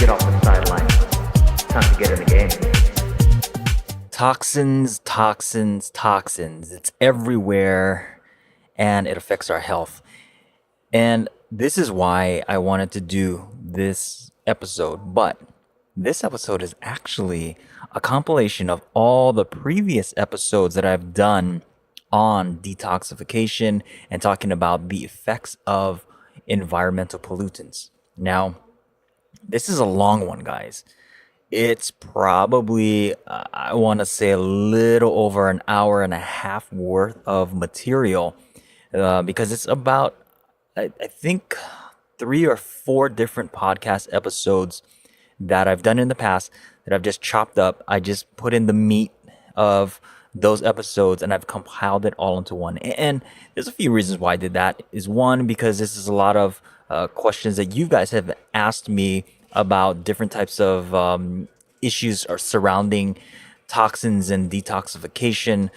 get off the sideline. It's time to get in the game. Toxins, toxins, toxins. It's everywhere and it affects our health. And this is why I wanted to do this episode. But this episode is actually a compilation of all the previous episodes that I've done on detoxification and talking about the effects of environmental pollutants. Now, this is a long one, guys. It's probably, I want to say, a little over an hour and a half worth of material because it's about, I think, 3 or 4 different podcast episodes that I've done in the past that I've just chopped up. I just put in the meat of those episodes and I've compiled it all into one. And there's a few reasons why I did that. Is one, because this is a lot of questions that you guys have asked me about different types of issues or surrounding toxins and detoxification.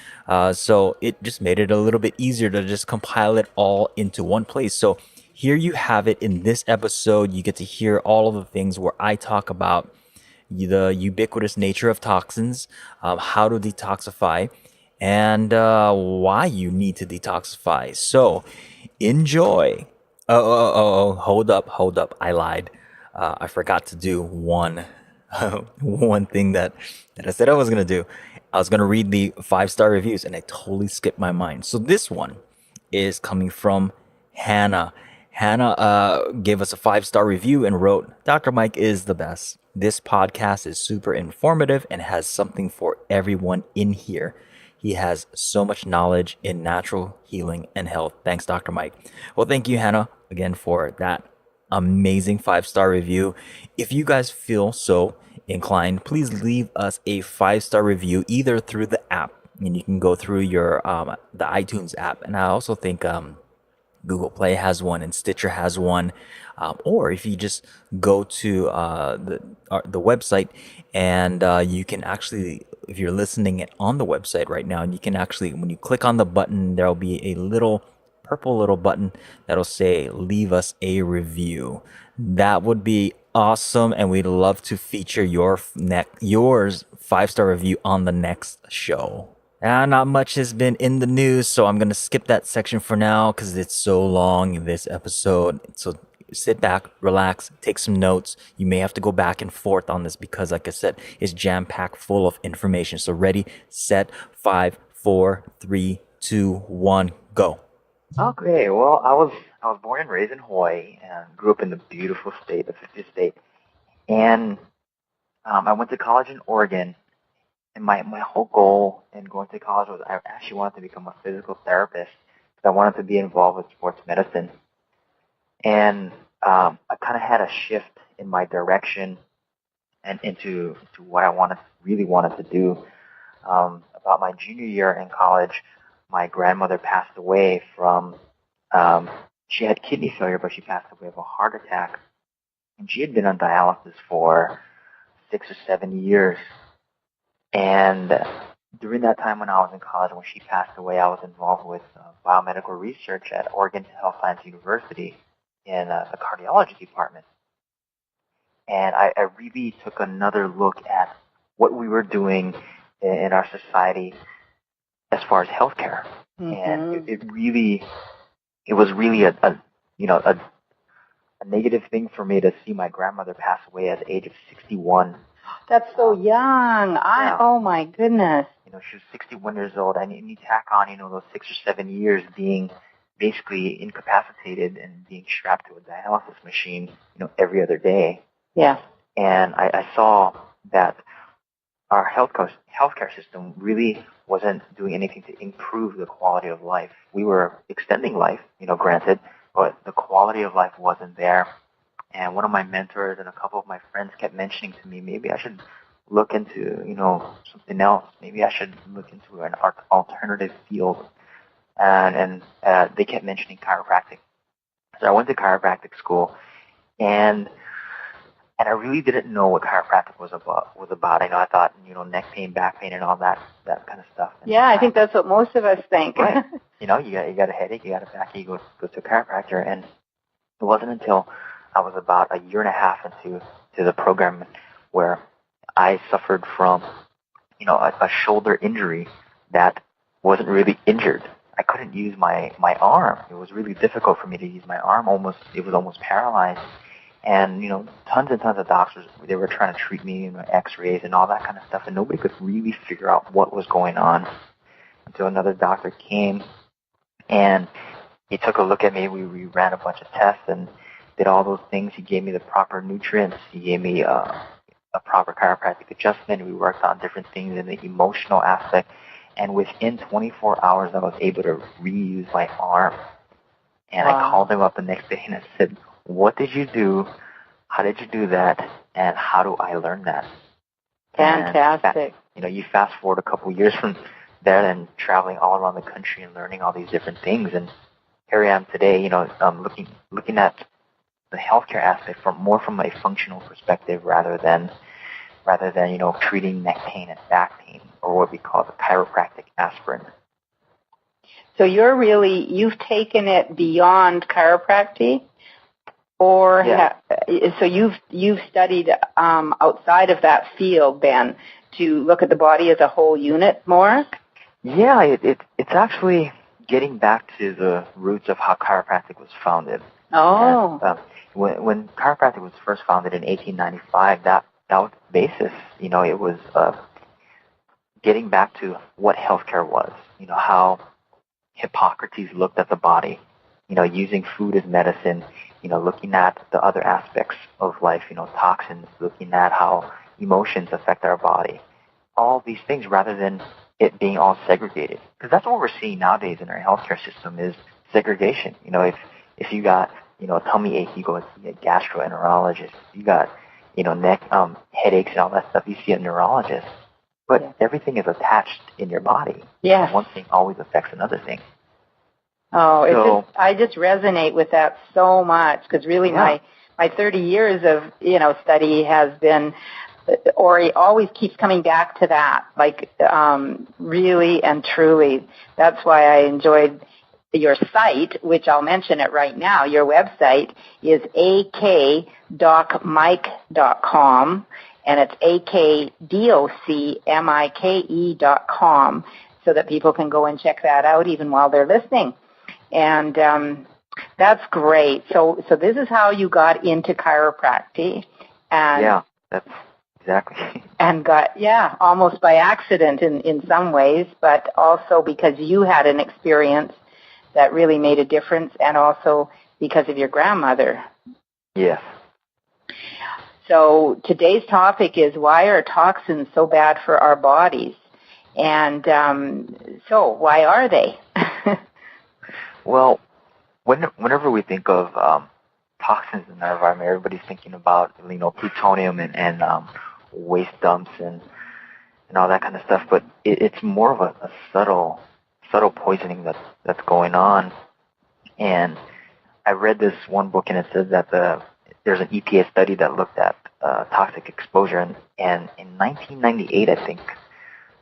So it just made it a little bit easier to just compile it all into one place. So here you have it in this episode. You get to hear all of the things where I talk about the ubiquitous nature of toxins, how to detoxify, and why you need to detoxify. So enjoy. Oh, hold up. I lied. I forgot to do one one thing that I said I was going to do. I was going to read the 5-star reviews and I totally skipped my mind. So this one is coming from Hannah. Hannah gave us a 5-star review and wrote, Dr. Mike is the best. This podcast is super informative and has something for everyone in here. He has so much knowledge in natural healing and health. Thanks, Dr. Mike. Well, thank you, Hannah, again for that amazing 5-star review. If you guys feel so inclined, please leave us a 5-star review either through the app, and you can go through your the iTunes app, and I also think Google Play has one and Stitcher has one, or if you just go to the website and you can actually, if you're listening it on the website right now, and you can actually, when you click on the button, there'll be a little purple little button that'll say leave us a review. That would be awesome, and we'd love to feature yours 5-star review on the next show. Not much has been in the news, so I'm gonna skip that section for now because it's so long in this episode. So sit back, relax, take some notes. You may have to go back and forth on this because, like I said, it's jam-packed full of information. So ready, set, 5, 4, 3, 2, 1, go. Okay, well, I was born and raised in Hawaii and grew up in the beautiful state, the 50th state. And I went to college in Oregon. And my whole goal in going to college was I actually wanted to become a physical therapist because I wanted to be involved with sports medicine. And I kind of had a shift in my direction and into what I really wanted to do. About my junior year in college, my grandmother passed away from, she had kidney failure, but she passed away of a heart attack. And she had been on dialysis for 6 or 7 years. And during that time when I was in college, when she passed away, I was involved with biomedical research at Oregon Health Science University in the cardiology department. And I really took another look at what we were doing in our society as far as healthcare. Mm-hmm. And it was really a negative thing for me to see my grandmother pass away at the age of 61. That's so young. Yeah. Oh my goodness. She was 61 years old. And you tack on, those 6 or 7 years being basically incapacitated and being strapped to a dialysis machine, every other day. Yeah. And I saw that our healthcare system really wasn't doing anything to improve the quality of life. We were extending life, granted, but the quality of life wasn't there. And one of my mentors and a couple of my friends kept mentioning to me, maybe I should look into, something else. Maybe I should look into an alternative field. And they kept mentioning chiropractic. So I went to chiropractic school, and I really didn't know what chiropractic was about. I thought, neck pain, back pain, and all that kind of stuff. And yeah, I think that's what most of us think. Right. You got a headache, you got a backache, you go to a chiropractor, and it wasn't until I was about a year and a half into to the program where I suffered from, a shoulder injury that wasn't really injured. I couldn't use my arm. It was really difficult for me to use my arm. It was almost paralyzed. And, tons and tons of doctors, they were trying to treat me, x-rays and all that kind of stuff, and nobody could really figure out what was going on until another doctor came, and he took a look at me. We ran a bunch of tests and did all those things. He gave me the proper nutrients. He gave me a proper chiropractic adjustment. We worked on different things in the emotional aspect, and within 24 hours, I was able to reuse my arm. And Wow. I called him up the next day and I said, "What did you do? How did you do that? And how do I learn that?" Fantastic. And, you fast forward a couple years from there and traveling all around the country and learning all these different things. And here I am today, looking at the healthcare aspect from a functional perspective rather than treating neck pain and back pain, or what we call the chiropractic aspirin. So you've taken it beyond chiropractic, or Yeah. so you've studied outside of that field, Ben, to look at the body as a whole unit more? Yeah, it's actually getting back to the roots of how chiropractic was founded. Oh. And, when chiropractic was first founded in 1895, that was the basis. It was getting back to what healthcare was. How Hippocrates looked at the body. Using food as medicine. Looking at the other aspects of life. Toxins. Looking at how emotions affect our body. All these things, rather than it being all segregated. Because that's what we're seeing nowadays in our healthcare system is segregation. If you got a tummy ache, you go and see a gastroenterologist. If you got neck headaches and all that stuff, you see a neurologist. But everything is attached in your body. Yes. One thing always affects another thing. Oh, I just resonate with that so much, because really my 30 years of study has been, or it always keeps coming back to that, like really and truly. That's why I enjoyed your site, which I'll mention it right now. Your website is akdocmike.com, and it's akdocmike.com, so that people can go and check that out even while they're listening. And that's great. So this is how you got into chiropractic. And yeah, that's exactly. And got, almost by accident in some ways, but also because you had an experience that really made a difference, and also because of your grandmother. Yes. So today's topic is, why are toxins so bad for our bodies? And so why are they? Well, whenever we think of toxins in our environment, everybody's thinking about plutonium and waste dumps and all that kind of stuff. But it's more of a subtle poisoning that's going on. And I read this one book, and it says that there's an EPA study that looked at toxic exposure, and in 1998, I think,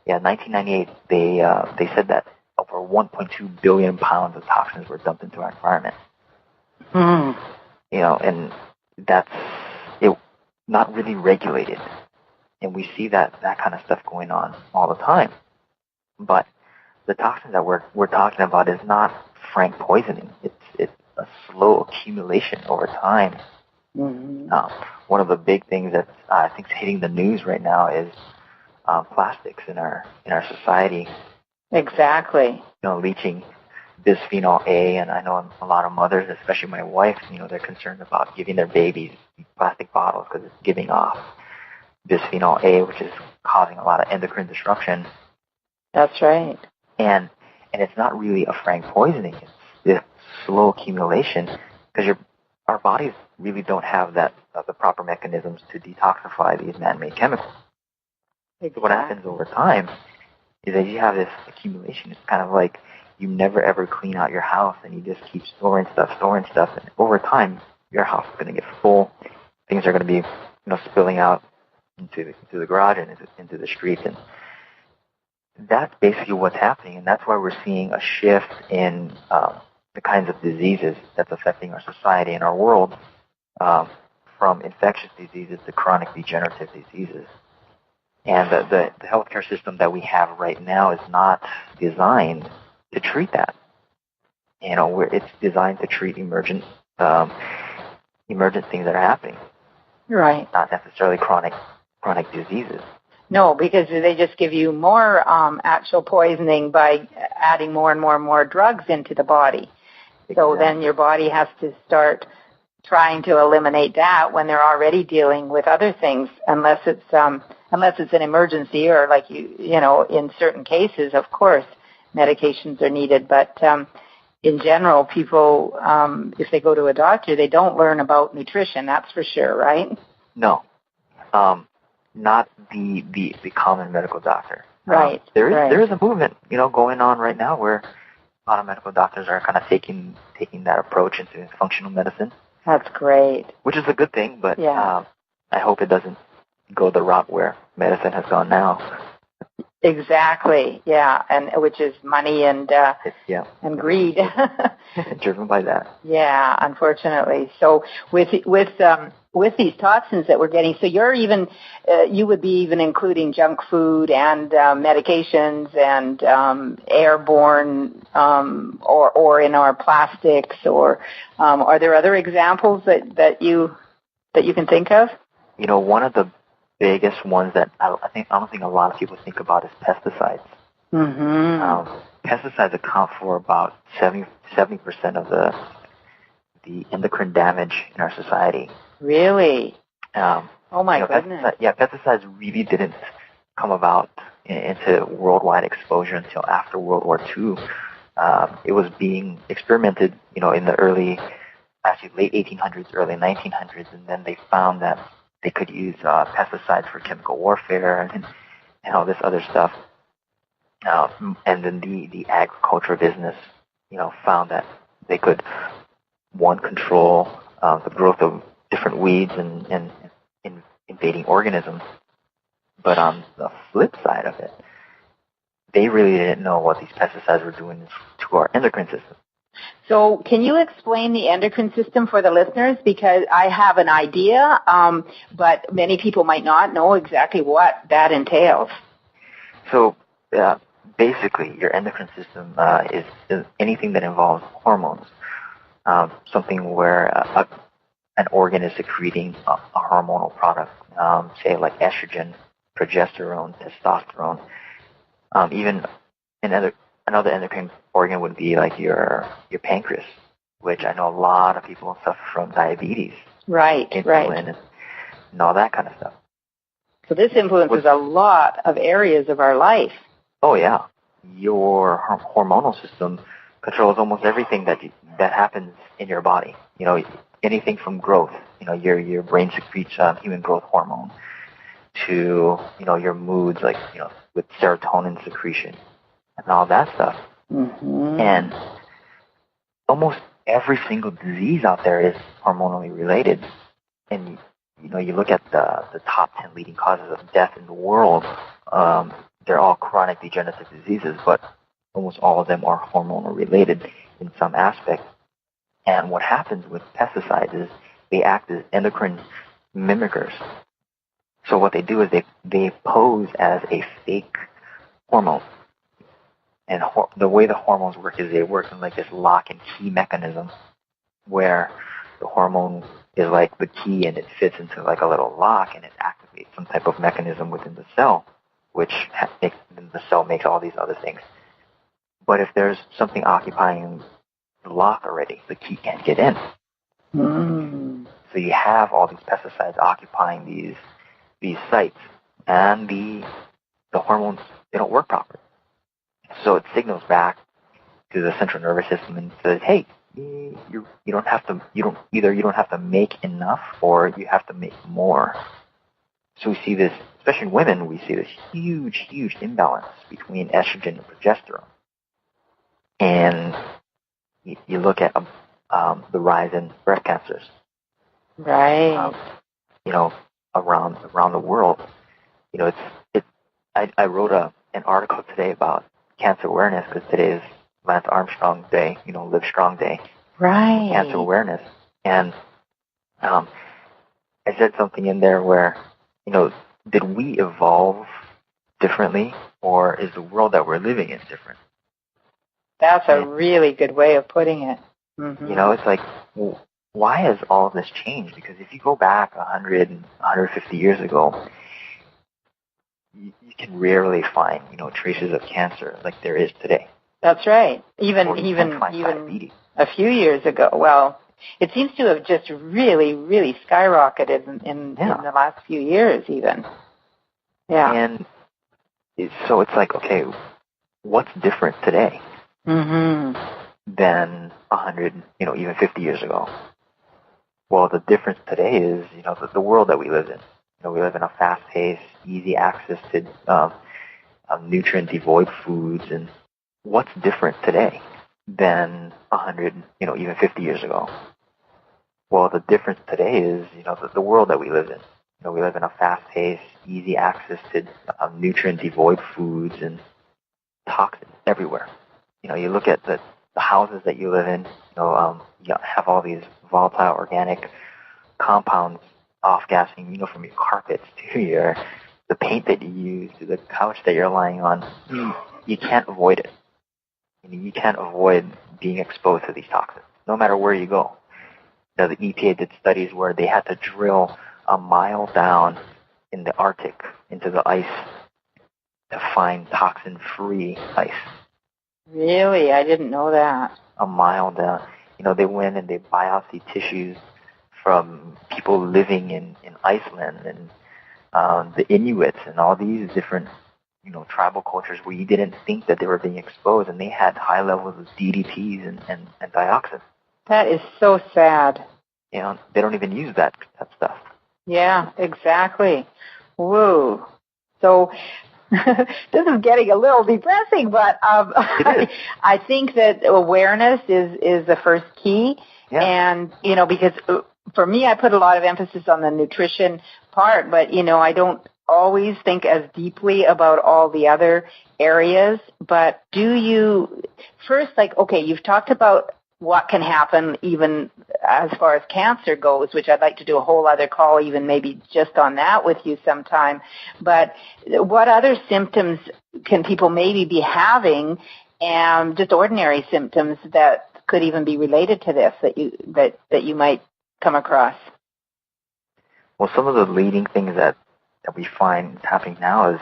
1998, they said that over 1.2 billion pounds of toxins were dumped into our environment. And that's it, not really regulated. And we see that kind of stuff going on all the time. But the toxins that we're talking about is not frank poisoning. It's a slow accumulation over time. Mm-hmm. One of the big things that I think is hitting the news right now is plastics in our society. Exactly. Leaching bisphenol A, and I know a lot of mothers, especially my wife, they're concerned about giving their babies plastic bottles because it's giving off bisphenol A, which is causing a lot of endocrine disruption. That's right. And it's not really a frank poisoning. It's this slow accumulation, because our bodies really don't have the proper mechanisms to detoxify these man-made chemicals. Exactly. So what happens over time is that you have this accumulation. It's kind of like you never ever clean out your house, and you just keep storing stuff, and over time your house is going to get full. Things are going to be spilling out into the garage and into the streets, and that's basically what's happening. And that's why we're seeing a shift in the kinds of diseases that's affecting our society and our world. from infectious diseases to chronic degenerative diseases. And the healthcare system that we have right now is not designed to treat that. Where it's designed to treat emergent things that are happening. Right. Not necessarily chronic diseases. No, because they just give you more actual poisoning by adding more and more drugs into the body. So then your body has to start trying to eliminate that when they're already dealing with other things, unless it's an emergency, or like in certain cases, of course, medications are needed. But in general, people, if they go to a doctor, they don't learn about nutrition. That's for sure, right? No, not the common medical doctor. Right. There is a movement, going on right now where a lot of medical doctors are kind of taking that approach into functional medicine. That's great. Which is a good thing, but I hope it doesn't go the route where medicine has gone now. Exactly. Yeah, and which is money and greed. Driven by that. Yeah, unfortunately. So with these toxins that we're getting, so you would be even including junk food and medications and airborne or in our plastics, or are there other examples that you can think of? One of the biggest ones that I don't think a lot of people think about is pesticides. Mm-hmm. Pesticides account for about 70% of the endocrine damage in our society. Really? Oh my goodness. Pesticides really didn't come about into worldwide exposure until after World War II. It was being experimented, in the late 1800s, early 1900s, and then they found that they could use pesticides for chemical warfare and all this other stuff. And then the agriculture business, found that they could, control the growth of different weeds and invading organisms. But on the flip side of it, they really didn't know what these pesticides were doing to our endocrine system. So can you explain the endocrine system for the listeners? Because I have an idea, but many people might not know exactly what that entails. So basically, your endocrine system is anything that involves hormones, something where an organ is secreting a hormonal product, say like estrogen, progesterone, testosterone. Even another endocrine organ would be like your pancreas, which I know a lot of people suffer from diabetes. Right, insulin and all that kind of stuff. So this influences a lot of areas of our life. Oh yeah, your hormonal system controls almost everything that happens in your body. Anything from growth. Your brain secretes human growth hormone, to your moods, like with serotonin secretion and all that stuff. Mm-hmm. And almost every single disease out there is hormonally related. And you look at the top 10 leading causes of death in the world. They're all chronic degenerative diseases, but almost all of them are hormonal related in some aspect. And what happens with pesticides is they act as endocrine mimickers. So what they do is they pose as a fake hormone. And the way the hormones work is they work in like this lock and key mechanism, where the hormone is like the key and it fits into like a little lock and it activates some type of mechanism within the cell, which the cell makes all these other things. But if there's something occupying the lock already, the key can't get in. Mm. So you have all these pesticides occupying these sites, and the hormones, they don't work properly. So it signals back to the central nervous system and says, "Hey, you don't have to make enough, or you have to make more." So we see this, especially in women, we see this huge imbalance between estrogen and progesterone. And you look at the rise in breast cancers, right? Around the world. I wrote an article today about cancer awareness, because today is Lance Armstrong Day, Live Strong Day. Right. Cancer awareness. And I said something in there where, did we evolve differently, or is the world that we're living in different? That's a really good way of putting it. Mm-hmm. It's like, well, why has all of this changed? Because if you go back 100, 150 years ago, you can rarely find, traces of cancer like there is today. That's right. Even a few years ago. Well, it seems to have just really, really skyrocketed in the last few years, even. Yeah. And so it's like, okay, what's different today than 100, even 50 years ago? Well, the difference today is, the world that we live in. We live in a fast-paced, easy access to nutrient-devoid foods. And what's different today than 100, even 50 years ago? Well, the difference today is, the world that we live in. We live in a fast-paced, easy access to nutrient-devoid foods and toxins everywhere. You look at the houses that you live in, you have all these volatile organic compounds off-gassing, from your carpets to the paint that you use to the couch that you're lying on. You can't avoid it. You can't avoid being exposed to these toxins, no matter where you go. The EPA did studies where they had to drill a mile down in the Arctic into the ice to find toxin-free ice. Really? I didn't know that. A mile down. They went and they biopsied tissues from people living in Iceland and the Inuits and all these different, tribal cultures where you didn't think that they were being exposed, and they had high levels of DDTs and dioxin. That is so sad. They don't even use that stuff. Yeah, exactly. Whoa. So this is getting a little depressing, but I think that awareness is the first key. Yeah. And, because for me, I put a lot of emphasis on the nutrition part, but, I don't always think as deeply about all the other areas. But do you first, you've talked about what can happen even as far as cancer goes, which I'd like to do a whole other call, even maybe just on that with you sometime. But what other symptoms can people maybe be having, and just ordinary symptoms that could even be related to this that you might come across? Well, some of the leading things that we find happening now is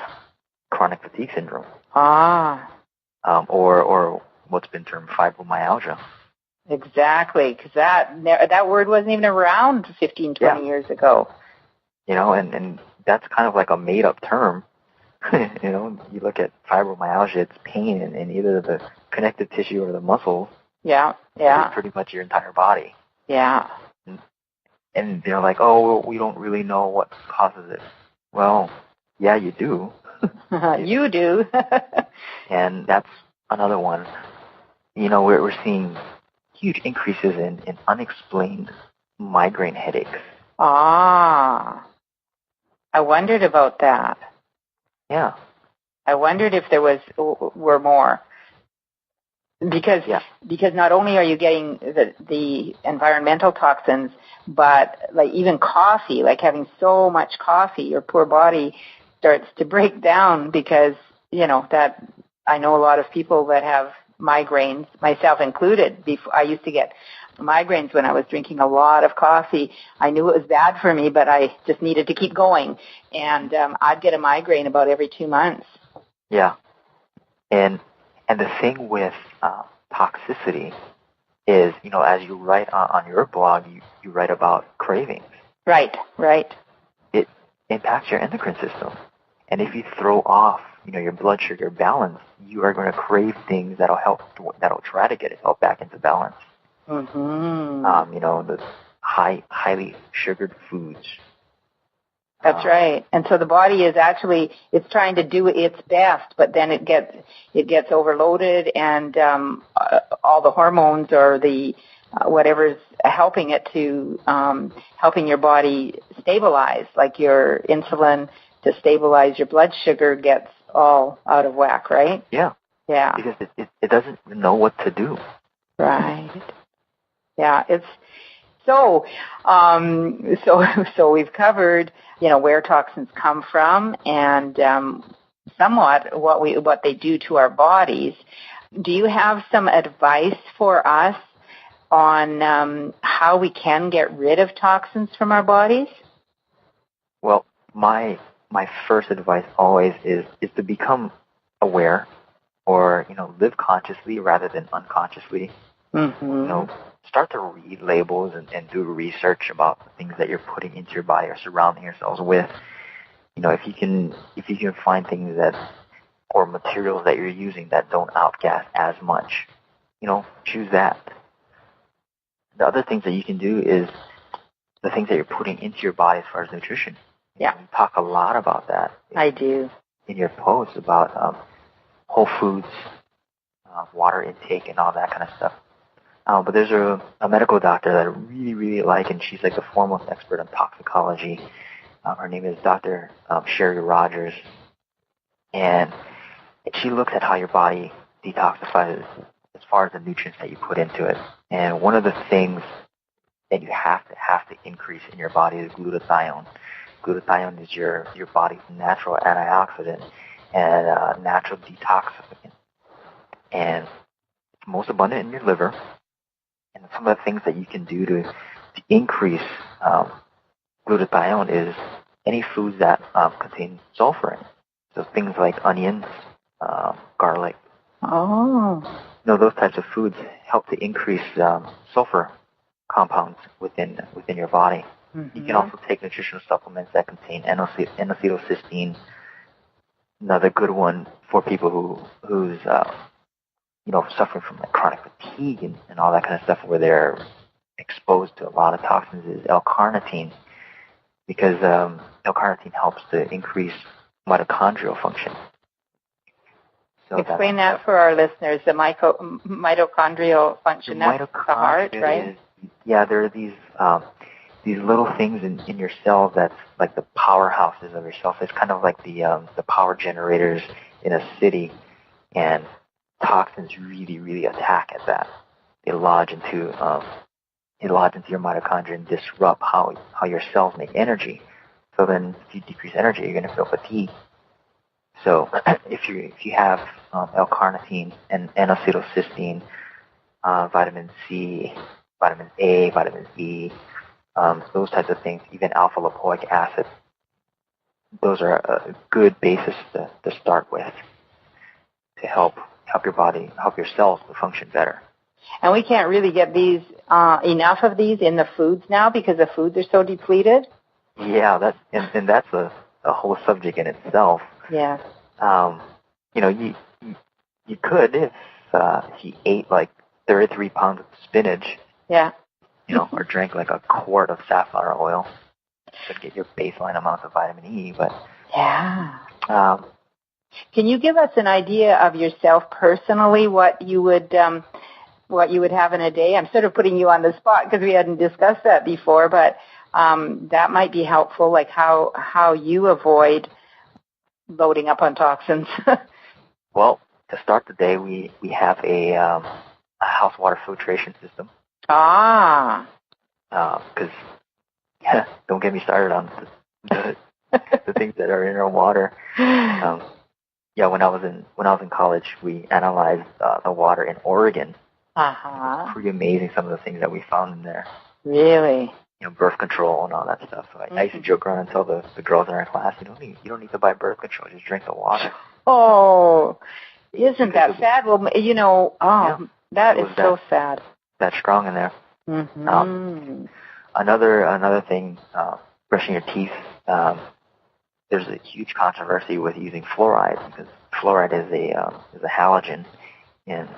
chronic fatigue syndrome. Or what's been termed fibromyalgia. Exactly, because that word wasn't even around 15, 20 years ago. And that's kind of like a made-up term. You look at fibromyalgia, it's pain in either the connective tissue or the muscles. Yeah. Pretty much your entire body. Yeah. And they're like, oh, we don't really know what causes it. Well, yeah, you do. You do. And that's another one. We're seeing huge increases in unexplained migraine headaches. I wondered about that. Yeah. I wondered if there were more. Because not only are you getting the environmental toxins, but like even coffee, like having so much coffee, your poor body starts to break down because, that I know a lot of people that have migraines, myself included. I used to get migraines when I was drinking a lot of coffee. I knew it was bad for me, but I just needed to keep going. And I'd get a migraine about every 2 months. Yeah. And the thing with toxicity is, as you write on your blog, you write about cravings. Right. It impacts your endocrine system. And if you throw off, your blood sugar balance, you are going to crave things that'll try to get itself back into balance. Mm-hmm. The highly sugared foods. That's right. And so the body is actually, it's trying to do its best, but then it gets overloaded, and all the hormones or the whatever's helping it to helping your body stabilize, like your insulin to stabilize your blood sugar, gets all out of whack, right? Yeah. Because it doesn't know what to do. Right. Yeah, it's So, so we've covered, where toxins come from and somewhat what they do to our bodies. Do you have some advice for us on how we can get rid of toxins from our bodies? Well, my first advice always is to become aware, or live consciously rather than unconsciously. Mm-hmm. Start to read labels and do research about the things that you're putting into your body or surrounding yourselves with. If you can find things or materials that you're using that don't outgas as much, choose that. The other things that you can do is the things that you're putting into your body as far as nutrition. Yeah. You talk a lot about that. I do. In your posts about whole foods, water intake, and all that kind of stuff. But there's a medical doctor that I really, really like, and she's like the foremost expert on toxicology. Her name is Dr. Sherry Rogers. And she looks at how your body detoxifies as far as the nutrients that you put into it. And one of the things that you have to increase in your body is glutathione. Glutathione is your body's natural antioxidant and natural detoxifiant. And it's most abundant in your liver. And some of the things that you can do to increase glutathione is any foods that contain sulfur in it. So things like onions, garlic. Oh. Those types of foods help to increase sulfur compounds within your body. Mm-hmm. You can also take nutritional supplements that contain N-acetylcysteine. Another good one for people who's suffering from like chronic fatigue and all that kind of stuff, where they're exposed to a lot of toxins, is L-carnitine, because L-carnitine helps to increase mitochondrial function. So explain that for our listeners. The mitochondrial function. That's the heart, right? There are these little things in your cells that's like the powerhouses of your cells. It's kind of like the power generators in a city, and toxins really, really attack at that. They lodge into your mitochondria and disrupt how your cells make energy. So then, if you decrease energy, you're going to feel fatigue. So if you have L-carnitine and N-acetylcysteine, vitamin C, vitamin A, vitamin E, those types of things, even alpha-lipoic acid, those are a good basis to start with to help your body, help your cells to function better. And we can't really get these enough of these in the foods now because the foods are so depleted. Yeah, that's a whole subject in itself. Yeah. You could if you ate like 33 pounds of spinach. Yeah. Or drank like a quart of safflower oil to get your baseline amounts of vitamin E. But yeah. Can you give us an idea of yourself personally? What you would have in a day? I'm sort of putting you on the spot because we hadn't discussed that before, but that might be helpful. Like how you avoid loading up on toxins. Well, to start the day, we have a house water filtration system. Ah. Because don't get me started on the things that are in our water. When I was in college, we analyzed the water in Oregon. Uh-huh. It's pretty amazing, some of the things that we found in there. Really? Birth control and all that stuff. So I used to joke around and tell the girls in our class, you don't need to buy birth control, just drink the water. Oh, isn't that sad? Well, that is so sad. That strong in there. Mm-hmm. Another thing, brushing your teeth. There's a huge controversy with using fluoride, because fluoride is a halogen and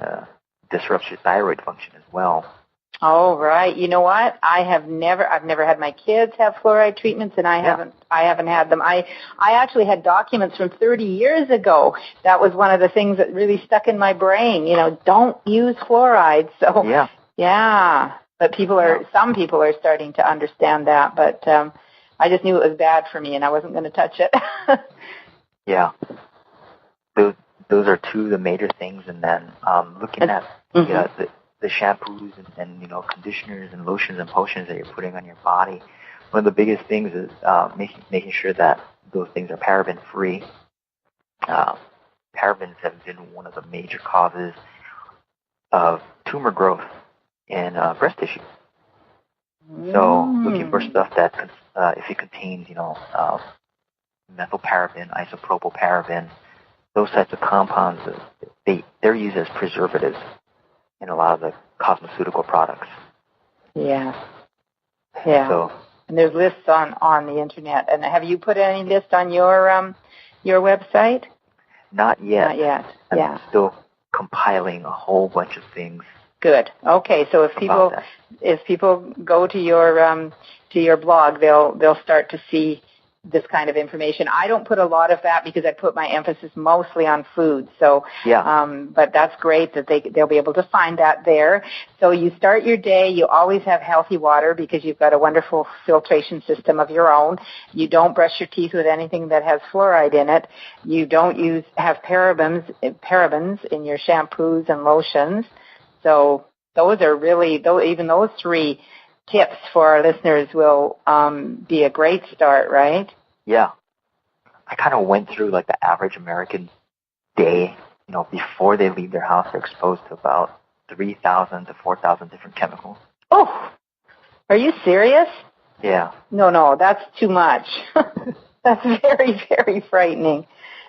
disrupts your thyroid function as well. Oh, right. You know what? I've never had my kids have fluoride treatments, and I haven't had them. I actually had documents from 30 years ago. That was one of the things that really stuck in my brain. Don't use fluoride. So yeah. But some people are starting to understand that. But I just knew it was bad for me, and I wasn't going to touch it. Yeah. Those are two of the major things, and then looking at the the shampoos and conditioners and lotions and potions that you're putting on your body, one of the biggest things is making sure that those things are paraben free. Parabens have been one of the major causes of tumor growth in breast tissue. So looking for stuff that, if it contains, methylparaben, isopropylparaben, those types of compounds, they're used as preservatives in a lot of the cosmeceutical products. Yeah. Yeah. So, and there's lists on the internet. And have you put any list on your website? Not yet. Not yet. I'm still compiling a whole bunch of things. Good. Okay. So if people go to your blog, they'll start to see this kind of information. I don't put a lot of that because I put my emphasis mostly on food. So, but that's great that they'll be able to find that there. So you start your day. You always have healthy water because you've got a wonderful filtration system of your own. You don't brush your teeth with anything that has fluoride in it. You don't have parabens in your shampoos and lotions. So those are really, even those 3 tips for our listeners will be a great start, right? Yeah. I kind of went through like the average American day, before they leave their house, they're exposed to about 3,000 to 4,000 different chemicals. Oh, are you serious? Yeah. No, that's too much. That's very, very frightening.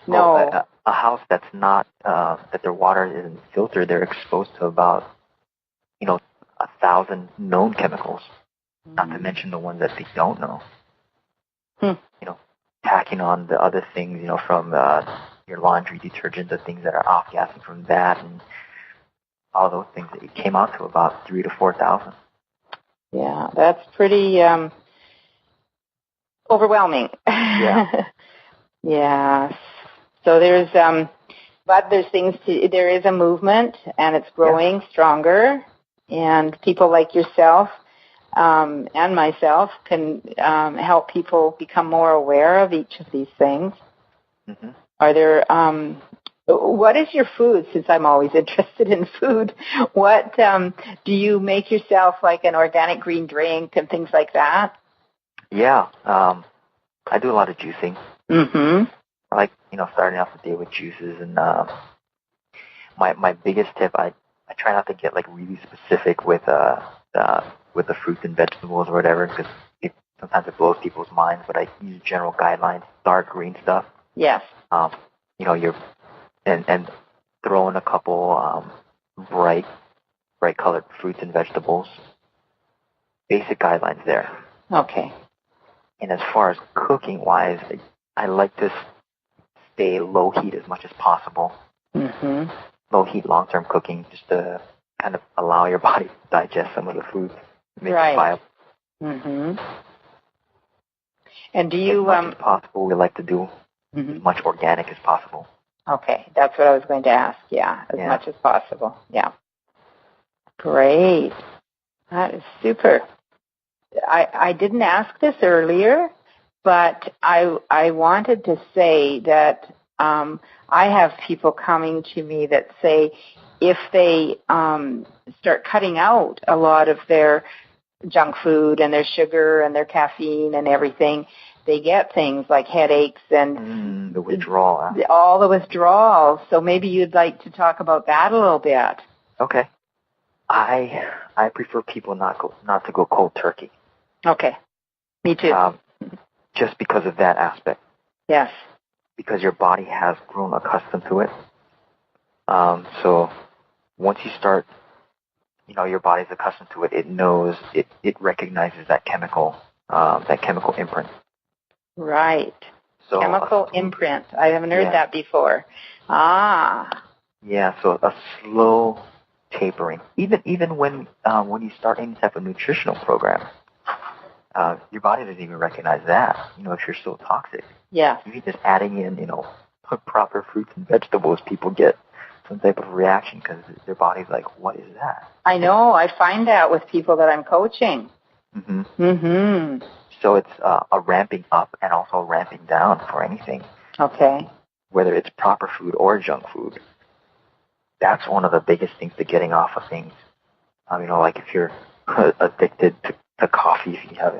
No. Well, a house that's not, that their water isn't filtered, they're exposed to about, 1,000 known chemicals, not to mention the ones that they don't know. Tacking on the other things, from your laundry detergent, the things that are off-gassing from that, and all those things, it came out to about 3,000 to 4,000. Yeah, that's pretty overwhelming. Yeah. Yeah. So there's there is a movement, and it's growing stronger, and people like yourself and myself can help people become more aware of each of these things. Mm-hmm. Are there, what is your food, since I'm always interested in food? What, do you make yourself like an organic green drink and things like that? Yeah, I do a lot of juicing. Mm-hmm. I like, starting off the day with juices, and my biggest tip, I try not to get like really specific with the fruits and vegetables or whatever, because sometimes it blows people's minds. But I use general guidelines, dark green stuff. Yes. And throw in a couple bright colored fruits and vegetables. Basic guidelines there. Okay. And as far as cooking wise, I like to stay low heat as much as possible. Mm-hmm. Low heat, long term cooking, just to kind of allow your body to digest some of the foods, make it viable. Mm-hmm. And do you, as much as possible, we like to do as much organic as possible. Okay, that's what I was going to ask. Yeah, as much as possible. Yeah. Great. That is super. I didn't ask this earlier, but I wanted to say that I have people coming to me that say if they start cutting out a lot of their junk food and their sugar and their caffeine and everything, they get things like headaches and the withdrawal. All the withdrawals. So maybe you'd like to talk about that a little bit. Okay. I prefer people not to go cold turkey. Okay. Me too. Just because of that aspect. Yes. Because your body has grown accustomed to it. So once you start, your body's accustomed to it. It knows, it recognizes that chemical imprint. Right. So chemical imprint. I haven't heard that before. Ah. Yeah. So a slow tapering. Even when you start any type of nutritional program, your body doesn't even recognize that. If you're so toxic. Yeah. Even just adding in, proper fruits and vegetables, people get some type of reaction because their body's like, what is that? I know. I find that with people that I'm coaching. Mm-hmm. Mm-hmm. So it's a ramping up and also ramping down for anything. Okay. Whether it's proper food or junk food. That's one of the biggest things to getting off of things. Like if you're addicted to coffee, if you have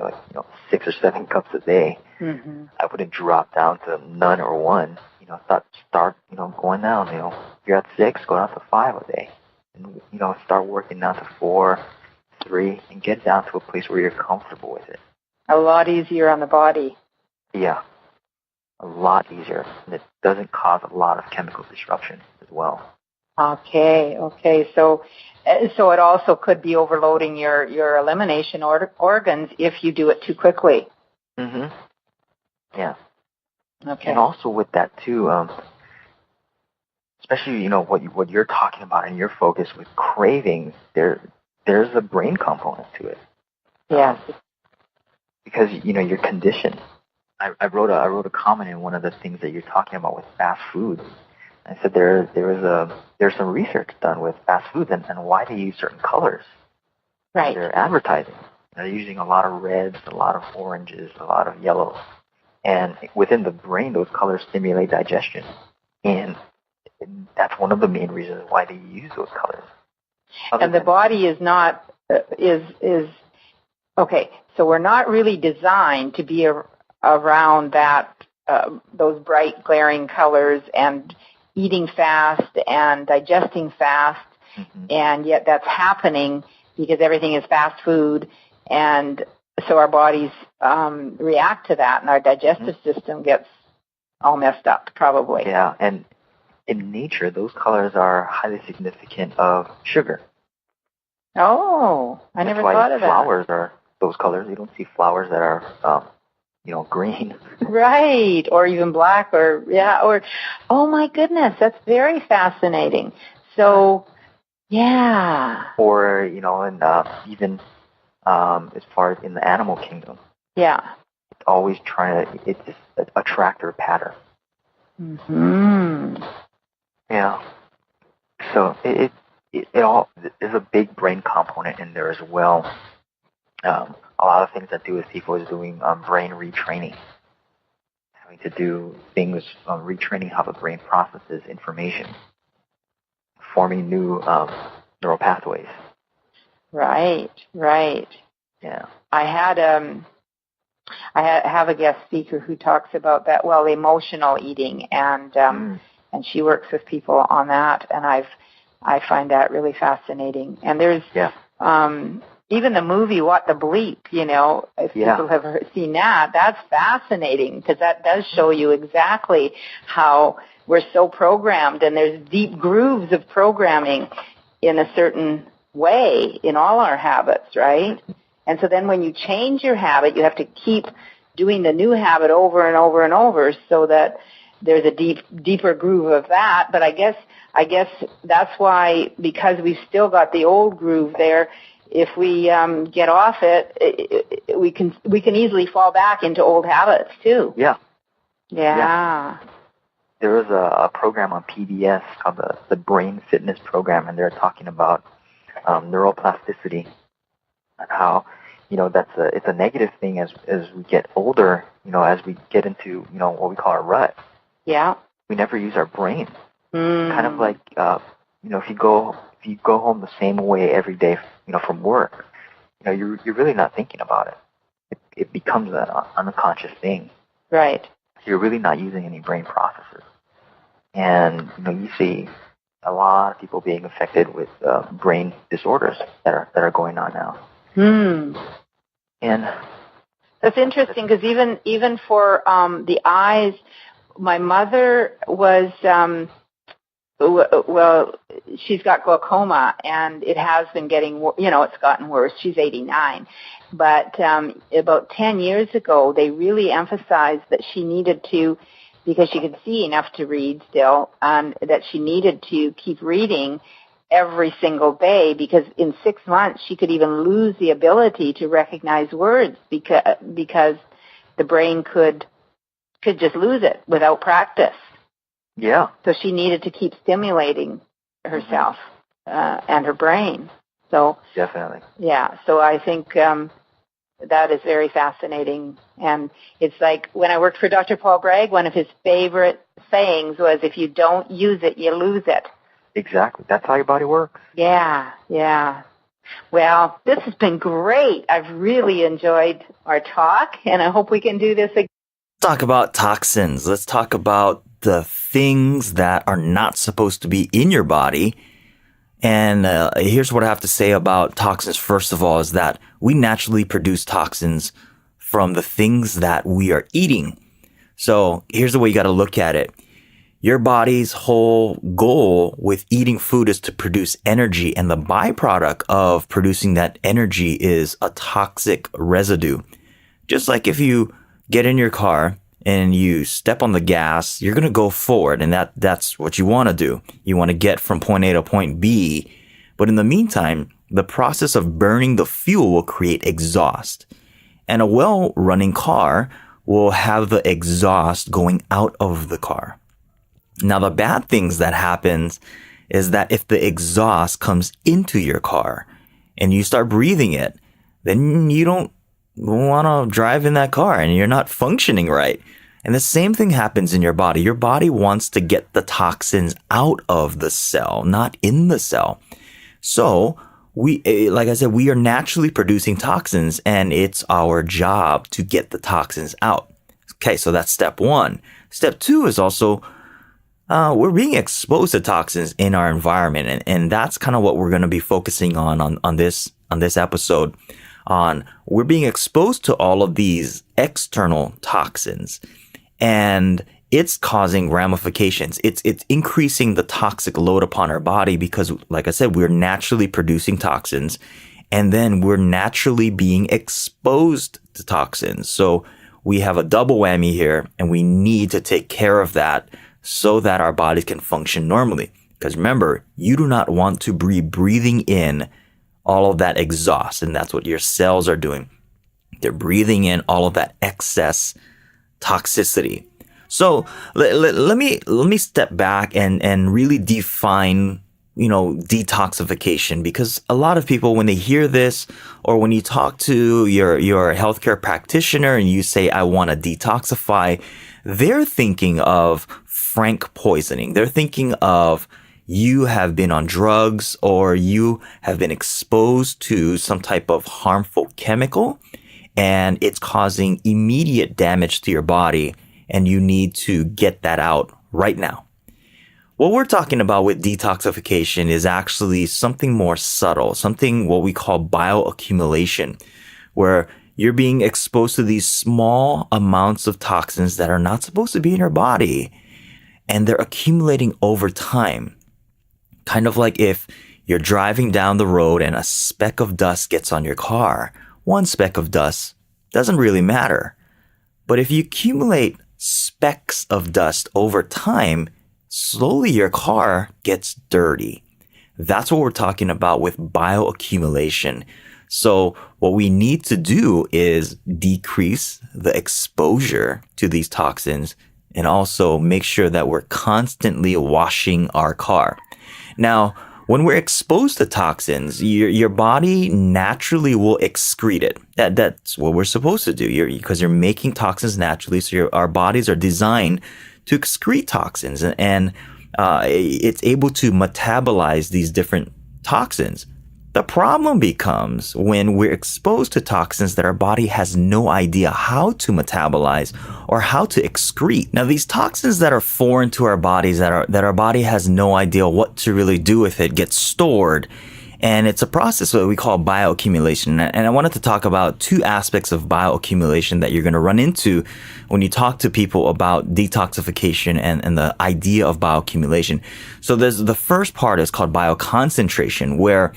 6 or 7 cups a day, I wouldn't drop down to none or one. Start going down. If you're at 6, go down to 5 a day, and start working down to 4, 3, and get down to a place where you're comfortable with it. A lot easier on the body. Yeah, a lot easier, and it doesn't cause a lot of chemical disruption as well. Okay. So it also could be overloading your elimination organs if you do it too quickly. Yeah. Okay. And also with that too, especially what you're talking about and your focus with cravings, there's a brain component to it. Yes. Because you're conditioned. I wrote a comment in one of the things that you're talking about with fast food. I said there's some research done with fast foods and why they use certain colors. Right. They're advertising. They're using a lot of reds, a lot of oranges, a lot of yellows. And within the brain, those colors stimulate digestion. And that's one of the main reasons why they use those colors. And the body is not, okay, so we're not really designed to be around those bright, glaring colors and eating fast and digesting fast. And yet that's happening because everything is fast food, and so our bodies react to that, and our digestive system gets all messed up, probably. Yeah, and in nature, those colors are highly significant of sugar. Oh, I never thought of that. Flowers are those colors. You don't see flowers that are, green. Right, or even black, or oh my goodness, that's very fascinating. So, yeah. Or, and even as far as in the animal kingdom. Yeah. It's always it's just a attractor pattern. Yeah. So it all there's a big brain component in there as well. A lot of things that do with people is doing brain retraining, having to do things retraining how the brain processes information, forming new neural pathways. Right. Yeah. I have a guest speaker who talks about that. Well, emotional eating, and she works with people on that, and I find that really fascinating. And there's even the movie What the Bleep, if people have seen that, that's fascinating because that does show you exactly how we're so programmed, and there's deep grooves of programming in a certain way in all our habits, right? And so then when you change your habit, you have to keep doing the new habit over and over and over so that there's a deeper groove of that. But I guess that's why, because we've still got the old groove there, if we get off it, we can easily fall back into old habits too. Yeah. There was a program on PBS called the Brain Fitness Program, and they're talking about neuroplasticity and how it's a negative thing as we get older. As we get into what we call a rut. Yeah. We never use our brain. Kind of like if you go home the same way every day, from work, you're really not thinking about it. It becomes an unconscious thing. Right. So you're really not using any brain processes. And you see a lot of people being affected with brain disorders that are going on now. And that's interesting because even for the eyes, my mother was she's got glaucoma, and it has been getting it's gotten worse. She's 89, but about 10 years ago, they really emphasized that she needed to, because she could see enough to read still, and that she needed to keep reading every single day, because in 6 months she could even lose the ability to recognize words because the brain could just lose it without practice. Yeah. So she needed to keep stimulating herself and her brain. So definitely. Yeah. So I think that is very fascinating. And it's like when I worked for Dr. Paul Bragg, one of his favorite sayings was, if you don't use it, you lose it. Exactly. That's how your body works. Yeah. Well, this has been great. I've really enjoyed our talk, and I hope we can do this again. Talk about toxins. Let's talk about the things that are not supposed to be in your body. And here's what I have to say about toxins. First of all, is that we naturally produce toxins from the things that we are eating. So here's the way you got to look at it. Your body's whole goal with eating food is to produce energy, and the byproduct of producing that energy is a toxic residue. Just like if you get in your car and you step on the gas, you're going to go forward, and that's what you want to do. You want to get from point A to point B. But in the meantime, the process of burning the fuel will create exhaust. And a well-running car will have the exhaust going out of the car. Now, the bad things that happens is that if the exhaust comes into your car and you start breathing it, then you don't want to drive in that car and you're not functioning right. And the same thing happens in your body. Your body wants to get the toxins out of the cell, not in the cell. So like I said, we are naturally producing toxins, and it's our job to get the toxins out. Okay, so that's step one. Step two is also we're being exposed to toxins in our environment, and that's kind of what we're going to be focusing on this episode. We're being exposed to all of these external toxins, and it's causing ramifications. It's increasing the toxic load upon our body because, like I said, we're naturally producing toxins, and then we're naturally being exposed to toxins. So we have a double whammy here, and we need to take care of that so that our bodies can function normally. Because remember, you do not want to be breathing in all of that exhaust, and that's what your cells are doing. They're breathing in all of that excess toxicity. So let me step back and really define, detoxification, because a lot of people, when they hear this, or when you talk to your healthcare practitioner and you say, I want to detoxify, they're thinking of frank poisoning. They're thinking of you have been on drugs, or you have been exposed to some type of harmful chemical, and it's causing immediate damage to your body, and you need to get that out right now. What we're talking about with detoxification is actually something more subtle, something what we call bioaccumulation, where you're being exposed to these small amounts of toxins that are not supposed to be in your body, and they're accumulating over time. Kind of like if you're driving down the road and a speck of dust gets on your car. One speck of dust doesn't really matter. But if you accumulate specks of dust over time, slowly your car gets dirty. That's what we're talking about with bioaccumulation. So what we need to do is decrease the exposure to these toxins, and also make sure that we're constantly washing our car. Now, when we're exposed to toxins, your body naturally will excrete it. That's what we're supposed to do, because you're making toxins naturally. So our bodies are designed to excrete toxins, and it's able to metabolize these different toxins. The problem becomes when we're exposed to toxins that our body has no idea how to metabolize or how to excrete. Now, these toxins that are foreign to our bodies, that our body has no idea what to really do with it, get stored. And it's a process that we call bioaccumulation. And I wanted to talk about two aspects of bioaccumulation that you're going to run into when you talk to people about detoxification and the idea of bioaccumulation. So the first part is called bioconcentration, where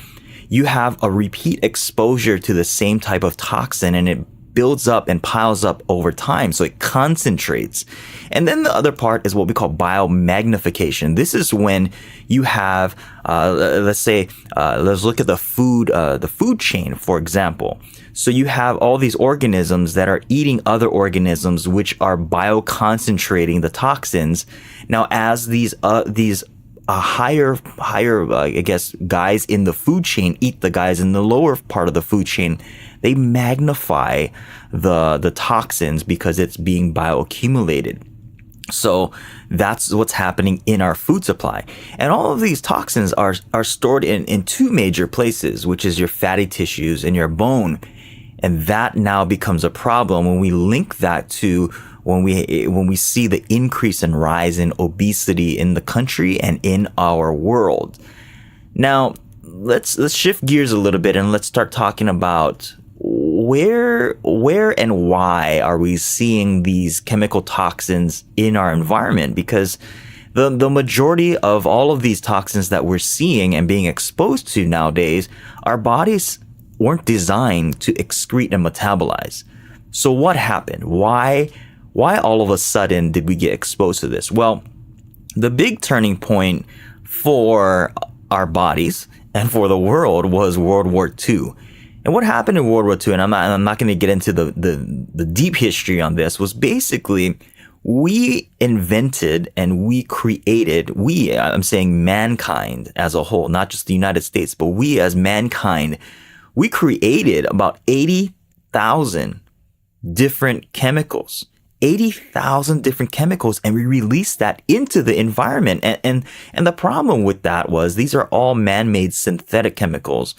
you have a repeat exposure to the same type of toxin, and it builds up and piles up over time. So it concentrates. And then the other part is what we call biomagnification. This is when you have, let's look at the food chain, for example. So you have all these organisms that are eating other organisms, which are bioconcentrating the toxins. Now, as these higher, guys in the food chain eat the guys in the lower part of the food chain, they magnify the toxins because it's being bioaccumulated. So that's what's happening in our food supply. And all of these toxins are stored in two major places, which is your fatty tissues and your bone. And that now becomes a problem when we link that to when we see the increase and rise in obesity in the country and in our world. Now, let's shift gears a little bit and let's start talking about where and why are we seeing these chemical toxins in our environment? Because the majority of all of these toxins that we're seeing and being exposed to nowadays, our bodies weren't designed to excrete and metabolize. So what happened? Why all of a sudden did we get exposed to this? Well, the big turning point for our bodies and for the world was World War II. And what happened in World War II, and I'm not going to get into the deep history on this, was basically we invented and we created, I'm saying mankind as a whole, not just the United States, but we as mankind, we created about 80,000 different chemicals. 80,000 different chemicals, and we released that into the environment. And the problem with that was these are all man-made synthetic chemicals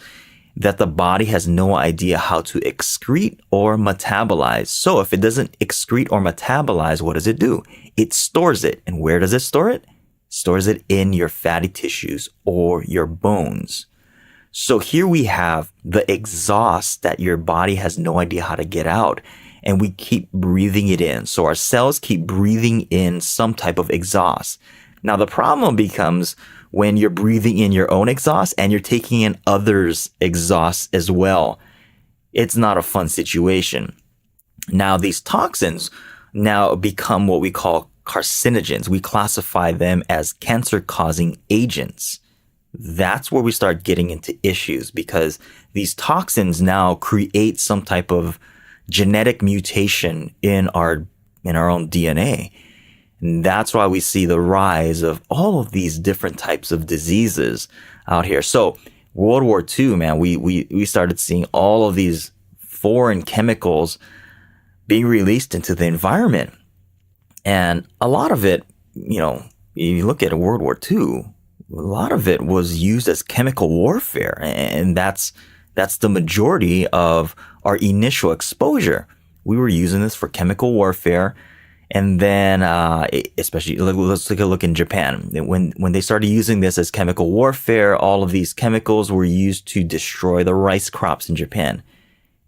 that the body has no idea how to excrete or metabolize. So if it doesn't excrete or metabolize, what does it do? It stores it. And where does it store it? It stores it in your fatty tissues or your bones. So here we have the exhaust that your body has no idea how to get out. And we keep breathing it in. So our cells keep breathing in some type of exhaust. Now the problem becomes when you're breathing in your own exhaust and you're taking in others' exhaust as well. It's not a fun situation. Now these toxins now become what we call carcinogens. We classify them as cancer-causing agents. That's where we start getting into issues because these toxins now create some type of genetic mutation in our own DNA. And that's why we see the rise of all of these different types of diseases out here. So World War II, man, we started seeing all of these foreign chemicals being released into the environment. And a lot of it, you look at World War II, a lot of it was used as chemical warfare. And that's the majority of our initial exposure. We were using this for chemical warfare. And then, especially, let's take a look in Japan. When they started using this as chemical warfare, all of these chemicals were used to destroy the rice crops in Japan.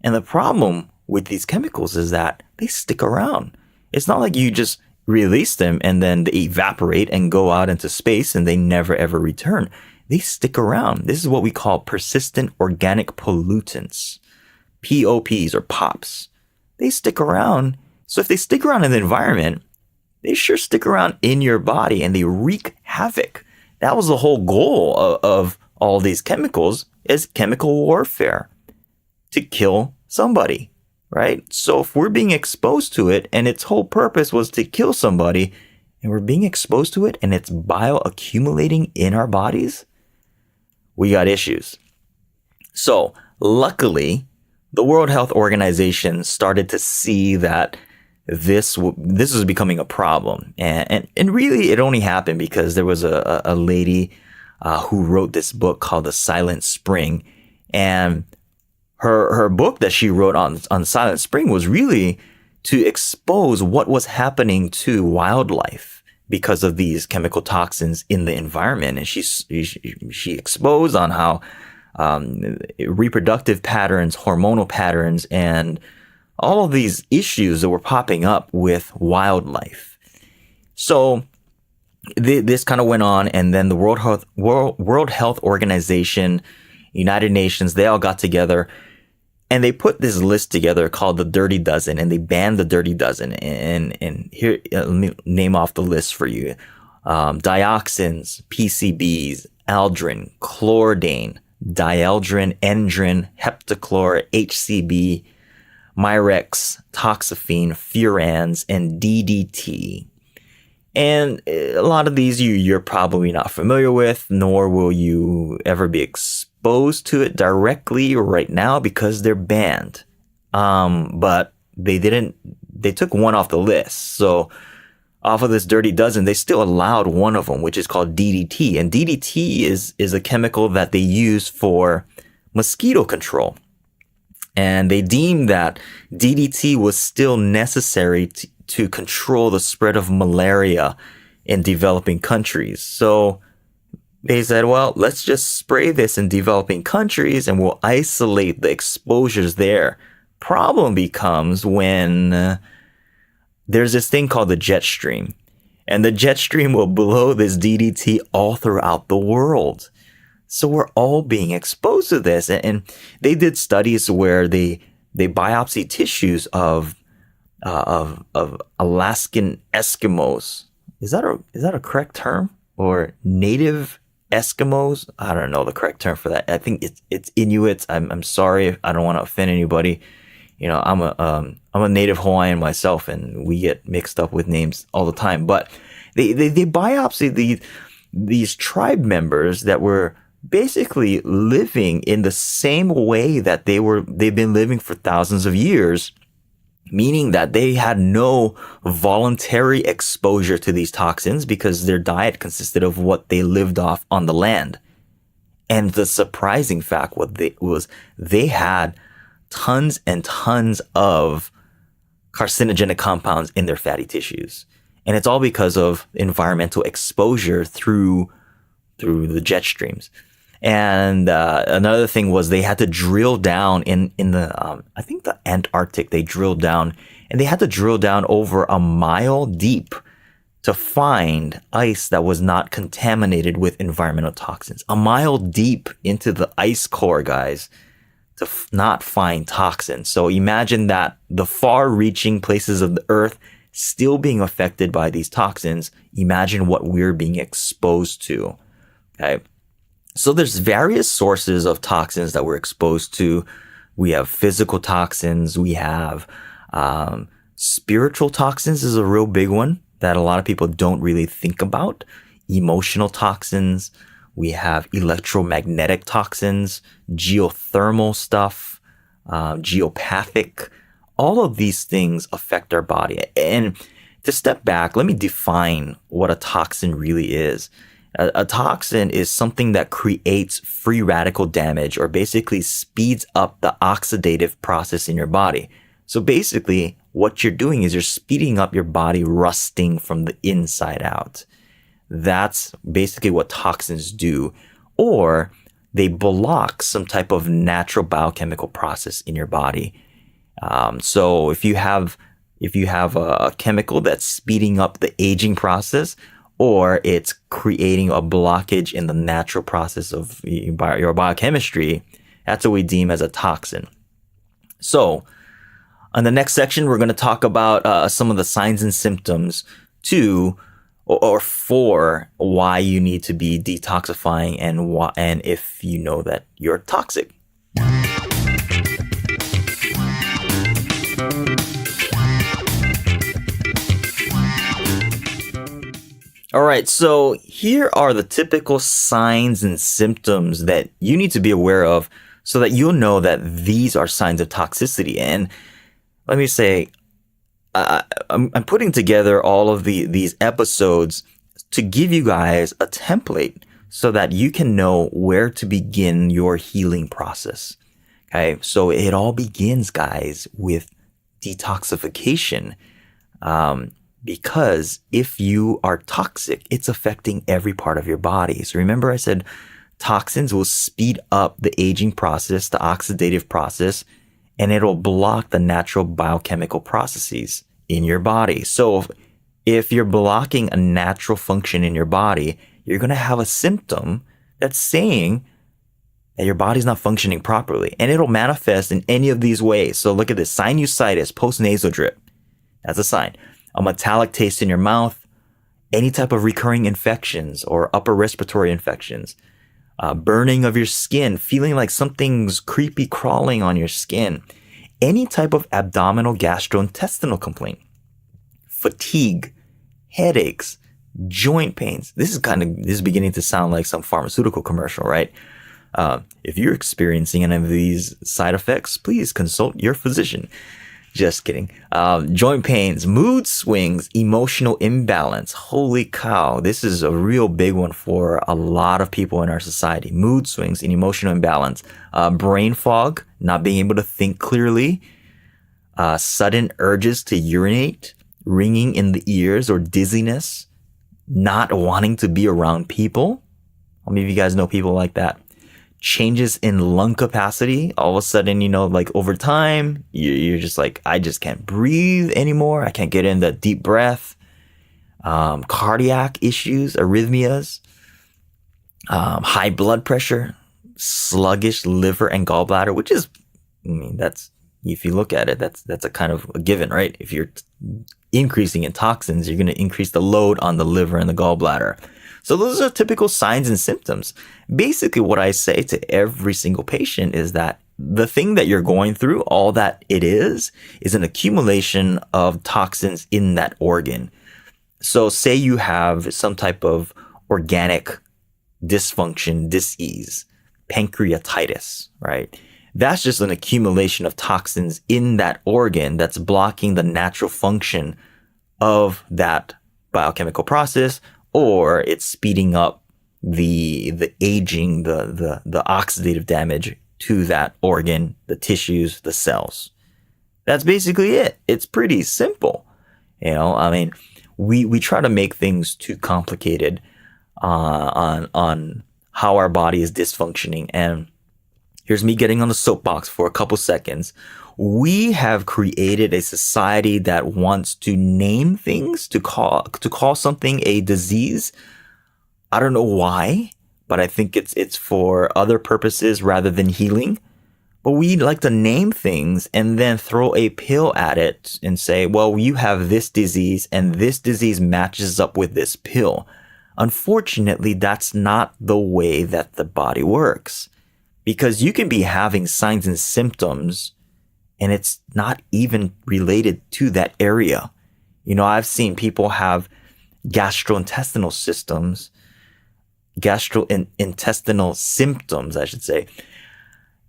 And the problem with these chemicals is that they stick around. It's not like you just release them and then they evaporate and go out into space and they never ever return. They stick around. This is what we call persistent organic pollutants, POPs or POPs. They stick around. So if they stick around in the environment, they sure stick around in your body and they wreak havoc. That was the whole goal of all these chemicals, is chemical warfare, to kill somebody, right? So if we're being exposed to it and its whole purpose was to kill somebody and we're being exposed to it and it's bioaccumulating in our bodies, we got issues. So luckily, the World Health Organization started to see that this was becoming a problem. And really it only happened because there was a lady who wrote this book called The Silent Spring. And her book that she wrote on Silent Spring was really to expose what was happening to wildlife because of these chemical toxins in the environment. And she exposed on how reproductive patterns, hormonal patterns, and all of these issues that were popping up with wildlife. So this kind of went on, and then the World Health Organization, United Nations, they all got together and they put this list together called the Dirty Dozen, and they banned the Dirty Dozen. And here, let me name off the list for you. Dioxins, PCBs, aldrin, chlordane, dieldrin, endrin, heptachlor, HCB, Mirex, toxaphene, furans, and DDT. And a lot of these you're probably not familiar with, nor will you ever be exposed to it directly right now because they're banned. But they took one off the list. So off of this dirty dozen, they still allowed one of them, which is called DDT. And DDT is a chemical that they use for mosquito control. And they deemed that DDT was still necessary to control the spread of malaria in developing countries. So they said, well, let's just spray this in developing countries and we'll isolate the exposures there. Problem becomes when there's this thing called the jet stream. And the jet stream will blow this DDT all throughout the world. So we're all being exposed to this. And they did studies where they biopsy tissues of Alaskan Eskimos. Is that a correct term? Or native Eskimos? I don't know the correct term for that. I think it's Inuits. I'm sorry. I don't want to offend anybody. You know, I'm a native Hawaiian myself, and we get mixed up with names all the time. But they biopsy these tribe members that were basically living in the same way that they've been living for thousands of years, meaning that they had no voluntary exposure to these toxins because their diet consisted of what they lived off on the land. And the surprising fact was they had tons and tons of carcinogenic compounds in their fatty tissues. And it's all because of environmental exposure through the jet streams. And another thing was they had to drill down in the, I think the Antarctic, they drilled down, and they had to drill down over a mile deep to find ice that was not contaminated with environmental toxins. A mile deep into the ice core, guys, to not find toxins. So imagine that the far-reaching places of the earth still being affected by these toxins. Imagine what we're being exposed to. Okay. So there's various sources of toxins that we're exposed to. We have physical toxins. We have spiritual toxins is a real big one that a lot of people don't really think about. Emotional toxins. We have electromagnetic toxins, geothermal stuff, geopathic. All of these things affect our body. And to step back, let me define what a toxin really is. A toxin is something that creates free radical damage or basically speeds up the oxidative process in your body. So basically, what you're doing is you're speeding up your body rusting from the inside out. That's basically what toxins do. Or they block some type of natural biochemical process in your body. So if you have a chemical that's speeding up the aging process, or it's creating a blockage in the natural process of your biochemistry, that's what we deem as a toxin. So, on the next section, we're going to talk about some of the signs and symptoms for why you need to be detoxifying and if you know that you're toxic. All right, so here are the typical signs and symptoms that you need to be aware of so that you'll know that these are signs of toxicity. And let me say, I'm putting together all of these episodes to give you guys a template so that you can know where to begin your healing process. Okay, so it all begins, guys, with detoxification. Because if you are toxic, it's affecting every part of your body. So remember I said toxins will speed up the aging process, the oxidative process, and it'll block the natural biochemical processes in your body. So if you're blocking a natural function in your body, you're going to have a symptom that's saying that your body's not functioning properly. And it'll manifest in any of these ways. So look at this: sinusitis, postnasal drip. That's a sign. A metallic taste in your mouth, any type of recurring infections or upper respiratory infections, burning of your skin, feeling like something's creepy crawling on your skin, any type of abdominal gastrointestinal complaint, fatigue, headaches, joint pains. This is beginning to sound like some pharmaceutical commercial, right? If you're experiencing any of these side effects, please consult your physician. Just kidding. Joint pains, mood swings, emotional imbalance. Holy cow. This is a real big one for a lot of people in our society. Mood swings and emotional imbalance. Brain fog, not being able to think clearly. Sudden urges to urinate, ringing in the ears or dizziness. Not wanting to be around people. How many of you guys know people like that? Changes in lung capacity. All of a sudden, like over time, you're just like, I just can't breathe anymore. I can't get in that deep breath. Cardiac issues, arrhythmias, high blood pressure, sluggish liver and gallbladder, which is, that's, if you look at it, that's a kind of a given, right? If you're increasing in toxins, you're going to increase the load on the liver and the gallbladder. So those are typical signs and symptoms. Basically, what I say to every single patient is that the thing that you're going through, all that it is an accumulation of toxins in that organ. So say you have some type of organic dysfunction, disease, pancreatitis, right? That's just an accumulation of toxins in that organ that's blocking the natural function of that biochemical process, or it's speeding up the aging, the oxidative damage to that organ, the tissues, the cells. That's basically it. It's pretty simple. We try to make things too complicated on how our body is dysfunctioning. And here's me getting on the soapbox for a couple seconds. We have created a society that wants to name things, to call something a disease. I don't know why, but I think it's for other purposes rather than healing. But we like to name things and then throw a pill at it and say, well, you have this disease and this disease matches up with this pill. Unfortunately, that's not the way that the body works, because you can be having signs and symptoms and it's not even related to that area. I've seen people have gastrointestinal symptoms, I should say.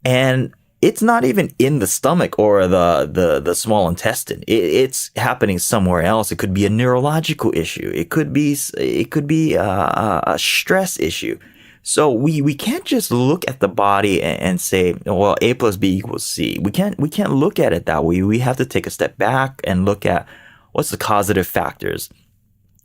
And it's not even in the stomach or the small intestine. It's happening somewhere else. It could be a neurological issue. It could be a stress issue. So we can't just look at the body and say, well, A plus B equals C. We can't look at it that way. We have to take a step back and look at what's the causative factors.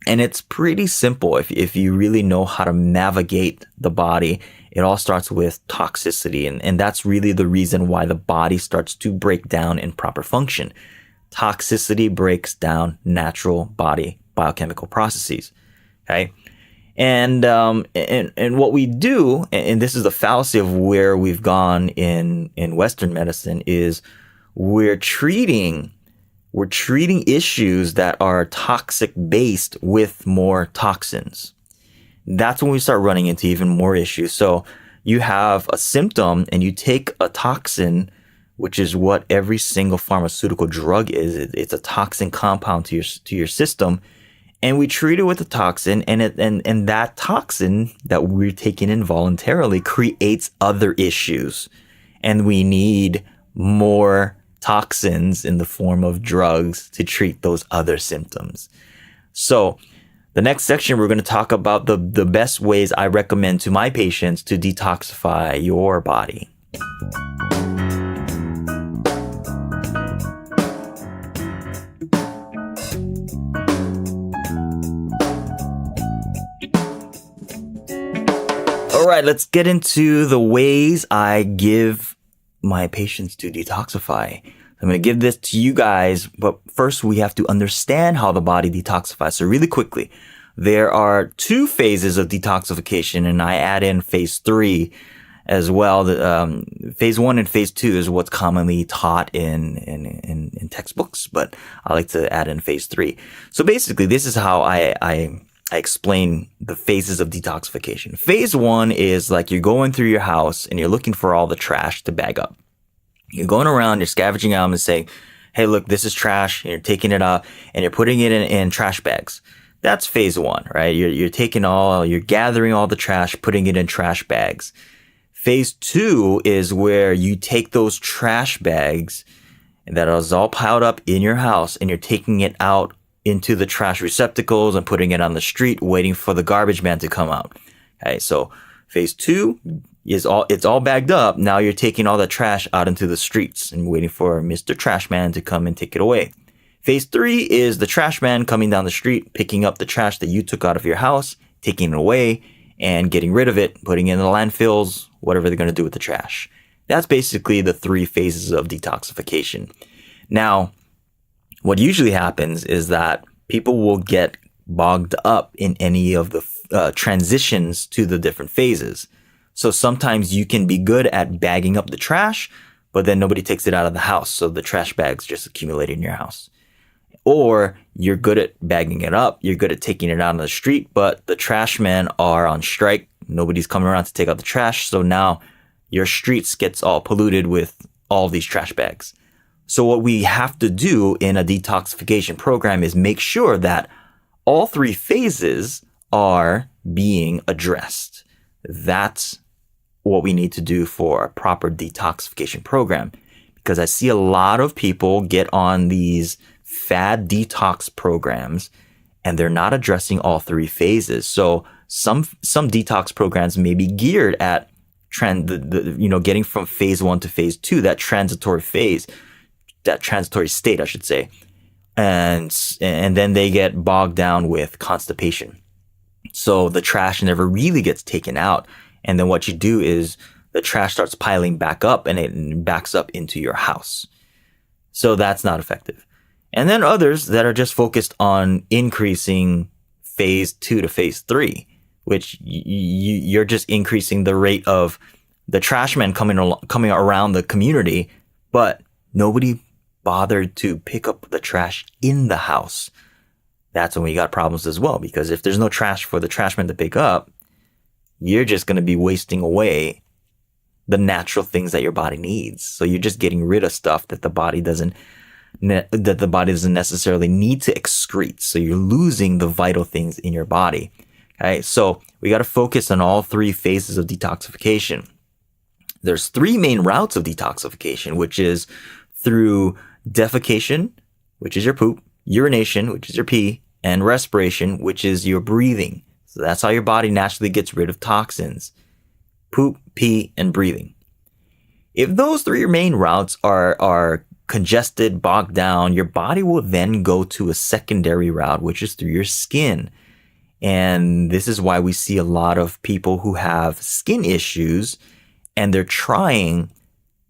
And it's pretty simple if you really know how to navigate the body. It all starts with toxicity, and that's really the reason why the body starts to break down in proper function. Toxicity breaks down natural body biochemical processes. Okay. And what we do, and this is the fallacy of where we've gone in Western medicine, is we're treating issues that are toxic based with more toxins. That's when we start running into even more issues. So you have a symptom and you take a toxin, which is what every single pharmaceutical drug is. It's a toxin compound to your system. And we treat it with a toxin, and that toxin that we're taking involuntarily creates other issues. And we need more toxins in the form of drugs to treat those other symptoms. So the next section, we're going to talk about the best ways I recommend to my patients to detoxify your body. All right, let's get into the ways I give my patients to detoxify. I'm going to give this to you guys, but first we have to understand how the body detoxifies. So really quickly, there are 2 phases of detoxification, and I add in phase 3 as well. Phase 1 and phase 2 is what's commonly taught in textbooks, but I like to add in phase 3. So basically, this is how I explain the phases of detoxification. Phase 1 is like you're going through your house and you're looking for all the trash to bag up. You're going around, you're scavenging out and saying, hey, look, this is trash. And you're taking it out and you're putting it in trash bags. That's phase 1, right? You're gathering all the trash, putting it in trash bags. Phase 2 is where you take those trash bags that is all piled up in your house, and you're taking it out into the trash receptacles and putting it on the street, waiting for the garbage man to come out. Okay, so phase 2 is it's all bagged up. Now you're taking all that trash out into the streets and waiting for Mr. Trash Man to come and take it away. Phase 3 is the trash man coming down the street, picking up the trash that you took out of your house, taking it away, and getting rid of it, putting it in the landfills, whatever they're going to do with the trash. That's basically the 3 phases of detoxification. Now, what usually happens is that people will get bogged up in any of the transitions to the different phases. So sometimes you can be good at bagging up the trash, but then nobody takes it out of the house, so the trash bags just accumulate in your house. Or you're good at bagging it up, you're good at taking it out on the street, but the trash men are on strike. Nobody's coming around to take out the trash, so now your streets gets all polluted with all these trash bags. So what we have to do in a detoxification program is make sure that all 3 phases are being addressed. That's what we need to do for a proper detoxification program, because I see a lot of people get on these fad detox programs and they're not addressing all 3 phases. So some detox programs may be geared at getting from phase 1 to phase 2, that transitory state, I should say. And then they get bogged down with constipation. So the trash never really gets taken out. And then what you do is the trash starts piling back up and it backs up into your house. So that's not effective. And then others that are just focused on increasing phase 2 to phase 3, which you're just increasing the rate of the trash men coming around the community, but nobody bothered to pick up the trash in the house. That's when we got problems as well, because if there's no trash for the trash men to pick up, you're just going to be wasting away the natural things that your body needs. So you're just getting rid of stuff that the body doesn't necessarily need to excrete. So you're losing the vital things in your body. Okay, so we got to focus on all 3 phases of detoxification. There's 3 main routes of detoxification, which is through defecation, which is your poop, urination, which is your pee, and respiration, which is your breathing. So that's how your body naturally gets rid of toxins: poop, pee, and breathing. If those 3 main routes are congested, bogged down, your body will then go to a secondary route, which is through your skin. And this is why we see a lot of people who have skin issues and they're trying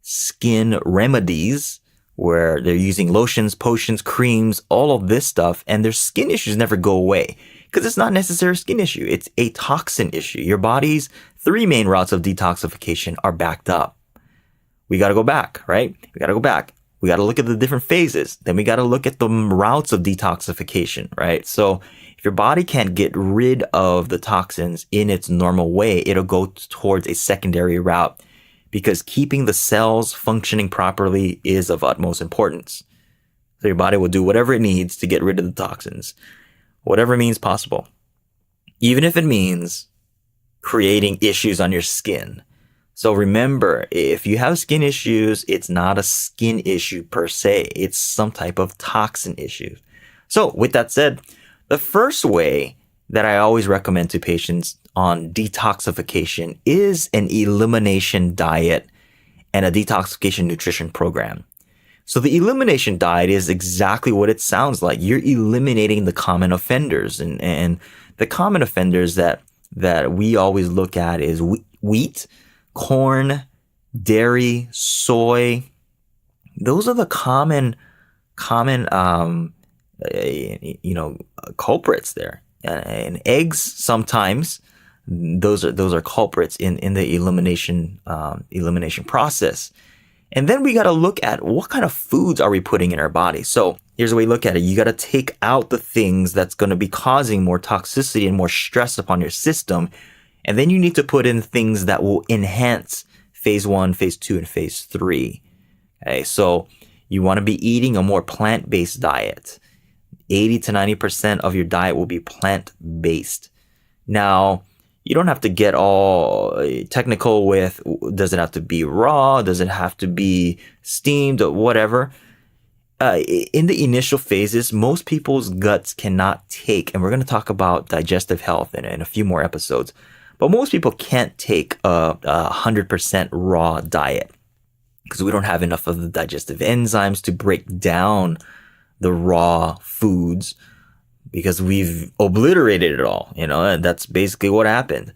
skin remedies where they're using lotions, potions, creams, all of this stuff, and their skin issues never go away because it's not necessarily a skin issue. It's a toxin issue. Your body's 3 main routes of detoxification are backed up. We got to go back, right? We got to go back. We got to look at the different phases. Then we got to look at the routes of detoxification, right? So if your body can't get rid of the toxins in its normal way, it'll go towards a secondary route, because keeping the cells functioning properly is of utmost importance. So your body will do whatever it needs to get rid of the toxins, whatever means possible, even if it means creating issues on your skin. So remember, if you have skin issues, it's not a skin issue per se. It's some type of toxin issue. So with that said, the first way that I always recommend to patients on detoxification is an elimination diet and a detoxification nutrition program. So the elimination diet is exactly what it sounds like. You're eliminating the common offenders, and the common offenders that we always look at is wheat, corn, dairy, soy. Those are the common culprits there. And eggs sometimes, those are culprits in the elimination process. And then we got to look at what kind of foods are we putting in our body. So here's the way you look at it. You got to take out the things that's going to be causing more toxicity and more stress upon your system. And then you need to put in things that will enhance phase 1, phase 2, and phase 3. Okay, so you want to be eating a more plant-based diet. 80 to 90% of your diet will be plant-based. Now, you don't have to get all technical with, does it have to be raw? Does it have to be steamed or whatever? in the initial phases, most people's guts cannot take, and we're going to talk about digestive health in a few more episodes, but most people can't take a 100% raw diet because we don't have enough of the digestive enzymes to break down the raw foods because we've obliterated it all, and that's basically what happened.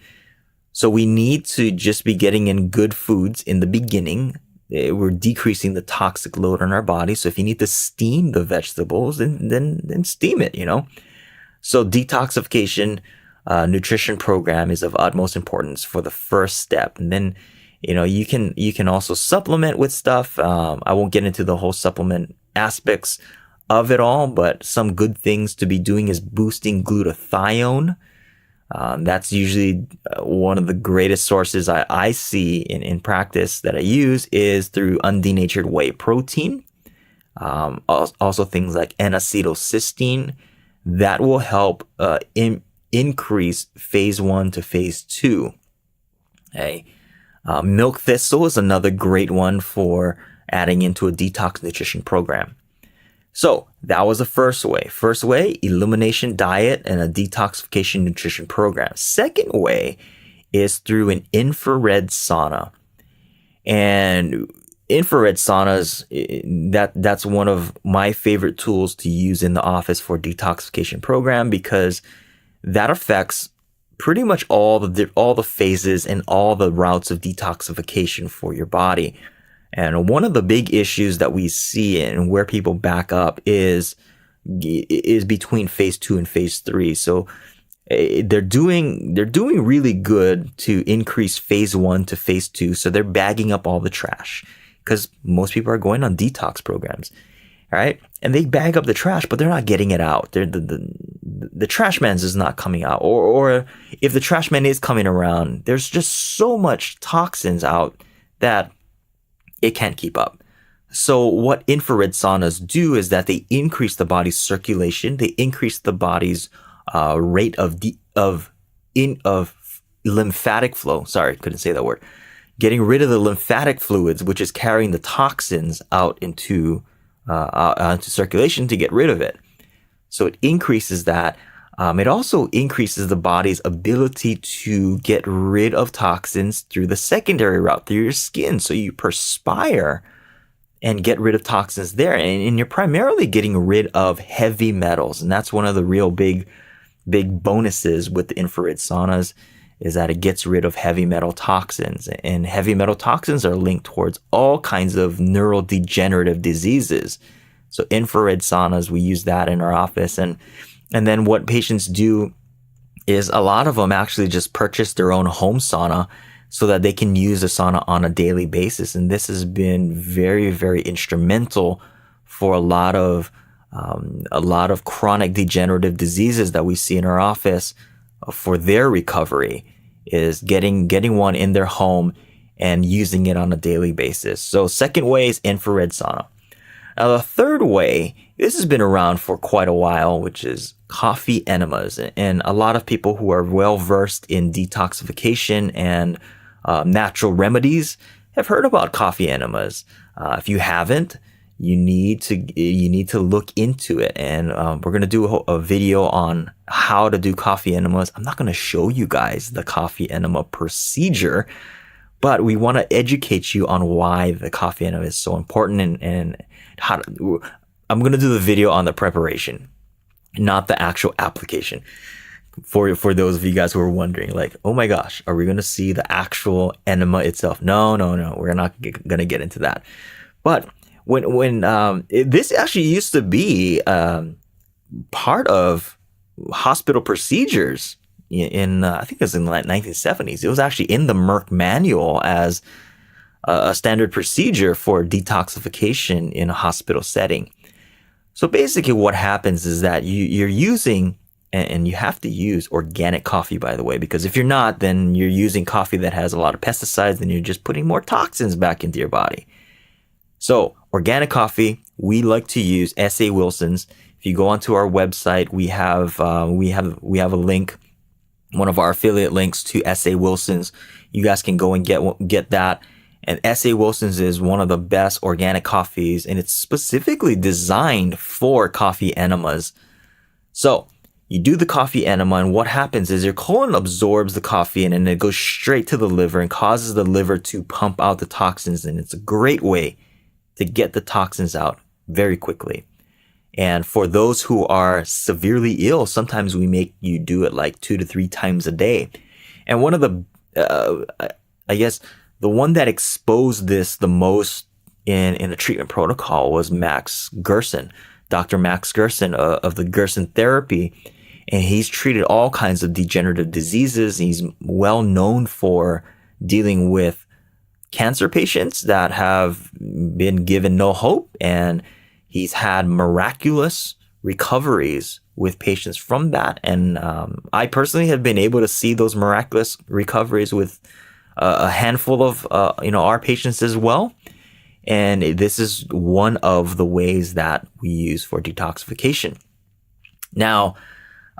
So we need to just be getting in good foods in the beginning. We're decreasing the toxic load on our body. So if you need to steam the vegetables, then steam it, So detoxification nutrition program is of utmost importance for the first step. And then, you can also supplement with stuff. I won't get into the whole supplement aspects of it all, but some good things to be doing is boosting glutathione. That's usually one of the greatest sources I see in practice that I use is through undenatured whey protein. Also things like N-acetylcysteine that will help increase phase 1 to phase 2. Okay. Milk thistle is another great one for adding into a detox nutrition program. So that was the first way. First way, elimination diet and a detoxification nutrition program. Second way is through an infrared sauna. And infrared saunas, that's one of my favorite tools to use in the office for detoxification program because that affects pretty much all the phases and all the routes of detoxification for your body. And one of the big issues that we see and where people back up is between phase 2 and phase 3. So they're doing really good to increase phase 1 to phase 2. So they're bagging up all the trash because most people are going on detox programs, right? And they bag up the trash, but they're not getting it out. The trash man is not coming out, or if the trash man is coming around, there's just so much toxins out that it can't keep up. So what infrared saunas do is that they increase the body's circulation. They increase the body's rate of lymphatic flow. Sorry, couldn't say that word. Getting rid of the lymphatic fluids, which is carrying the toxins out into circulation to get rid of it. So it increases that. It also increases the body's ability to get rid of toxins through the secondary route, through your skin. So you perspire and get rid of toxins there. And you're primarily getting rid of heavy metals. And that's one of the real big bonuses with the infrared saunas is that it gets rid of heavy metal toxins. And heavy metal toxins are linked towards all kinds of neurodegenerative diseases. So infrared saunas, we use that in our office. And then what patients do is a lot of them actually just purchase their own home sauna so that they can use the sauna on a daily basis. And this has been very, very instrumental for a lot of chronic degenerative diseases that we see in our office for their recovery is getting one in their home and using it on a daily basis. So second way is infrared sauna. Now, the third way, this has been around for quite a while, which is coffee enemas. And a lot of people who are well versed in detoxification and natural remedies have heard about coffee enemas. If you haven't, you need to look into it. And we're going to do a video on how to do coffee enemas. I'm not going to show you guys the coffee enema procedure, but we want to educate you on why the coffee enema is so important and how to, I'm going to do the video on the preparation, not the actual application. For those of you guys who are wondering, like, oh my gosh, are we going to see the actual enema itself? No, we're not going to get into that. But when this actually used to be part of hospital procedures in I think it was in the 1970s. It was actually in the Merck manual as a standard procedure for detoxification in a hospital setting. So basically what happens is that you're using, and you have to use organic coffee, by the way, because if you're not, then you're using coffee that has a lot of pesticides and you're just putting more toxins back into your body. So organic coffee, we like to use S.A. Wilson's. If you go onto our website, we have a link, one of our affiliate links to S.A. Wilson's. You guys can go and get that. And S.A. Wilson's is one of the best organic coffees, and it's specifically designed for coffee enemas. So you do the coffee enema, and what happens is your colon absorbs the coffee, and then it goes straight to the liver and causes the liver to pump out the toxins. And it's a great way to get the toxins out very quickly. And for those who are severely ill, sometimes we make you do it like 2 to 3 times a day. And one of the, I guess, the one that exposed this the most in a treatment protocol was Max Gerson, Dr. Max Gerson of the Gerson therapy. And he's treated all kinds of degenerative diseases. He's well known for dealing with cancer patients that have been given no hope, and he's had miraculous recoveries with patients from that. And I personally have been able to see those miraculous recoveries with a handful of our patients as well. And this is one of the ways that we use for detoxification. Now,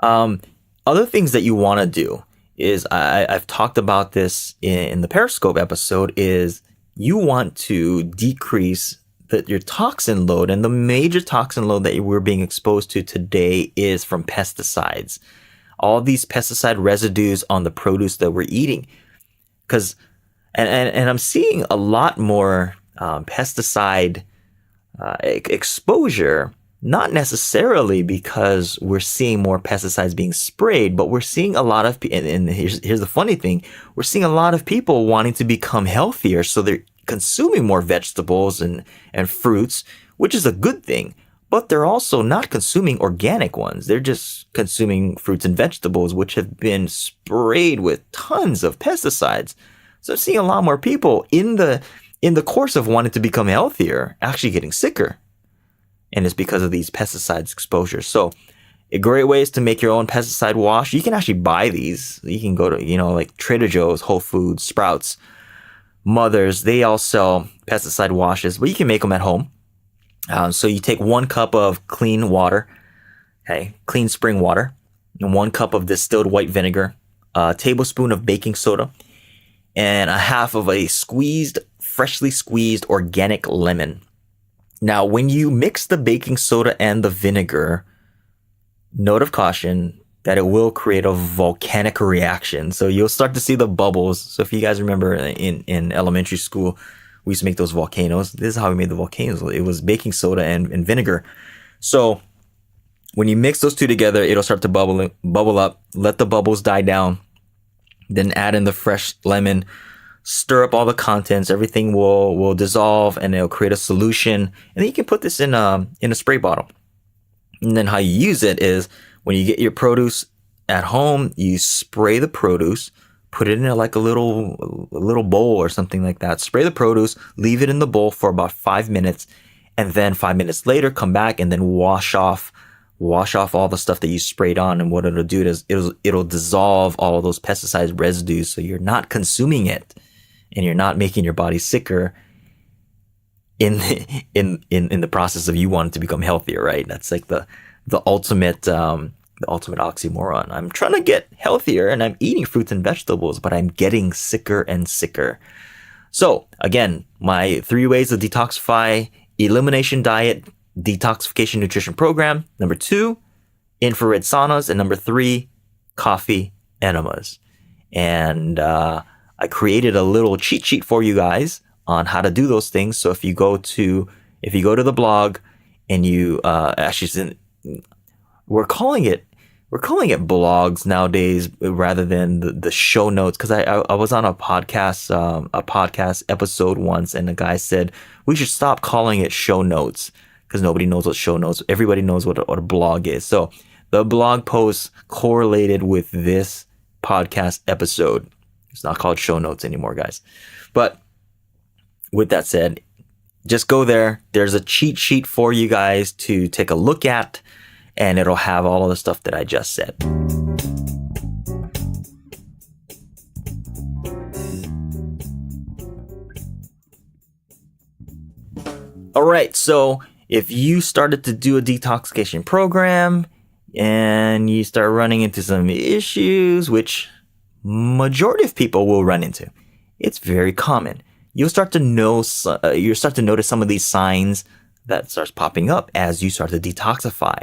other things that you want to do is I've talked about this in the Periscope episode, is you want to decrease your toxin load. And the major toxin load that we're being exposed to today is from pesticides. All these pesticide residues on the produce that we're eating. And I'm seeing a lot more pesticide exposure, not necessarily because we're seeing more pesticides being sprayed, but we're seeing a lot of, and here's the funny thing, we're seeing a lot of people wanting to become healthier, so they're consuming more vegetables and fruits, which is a good thing, but they're also not consuming organic ones. They're just consuming fruits and vegetables, which have been sprayed with tons of pesticides. So I'm seeing a lot more people in the course of wanting to become healthier, actually getting sicker. And it's because of these pesticides exposures. So a great way is to make your own pesticide wash. You can actually buy these. You can go to, like Trader Joe's, Whole Foods, Sprouts, Mother's. They all sell pesticide washes, but you can make them at home. So you take 1 cup of clean water, clean spring water, and 1 cup of distilled white vinegar, a tablespoon of baking soda, and a half of a freshly squeezed organic lemon. Now, when you mix the baking soda and the vinegar, note of caution that it will create a volcanic reaction. So you'll start to see the bubbles. So if you guys remember in elementary school, we used to make those volcanoes. This is how we made the volcanoes. It was baking soda and vinegar. So when you mix those two together, it'll start to bubble up. Let the bubbles die down. Then add in the fresh lemon. Stir up all the contents. Everything will dissolve, and it'll create a solution. And then you can put this in a spray bottle. And then how you use it is when you get your produce at home, you spray the produce, put it in a little bowl or something like that. Spray the produce, leave it in the bowl for about 5 minutes, and then 5 minutes later, come back and then wash off all the stuff that you sprayed on. And what it'll do is it'll dissolve all of those pesticide residues, so you're not consuming it and you're not making your body sicker in the process of you wanting to become healthier, right? That's like the ultimate oxymoron. I'm trying to get healthier and I'm eating fruits and vegetables, but I'm getting sicker and sicker. So again, my 3 ways to detoxify: elimination diet, detoxification nutrition program. Number 2, infrared saunas. And number 3, coffee enemas. And I created a little cheat sheet for you guys on how to do those things. So if you go to the blog and you we're calling it blogs nowadays rather than the show notes, because I was on a podcast episode once, and the guy said we should stop calling it show notes because nobody knows what show notes. Everybody knows what a blog is. So the blog post correlated with this podcast episode. It's not called show notes anymore, guys. But with that said, just go there. There's a cheat sheet for you guys to take a look at, and it'll have all of the stuff that I just said. All right, so if you started to do a detoxification program and you start running into some issues, which majority of people will run into, it's very common. you'll start to notice some of these signs that starts popping up as you start to detoxify.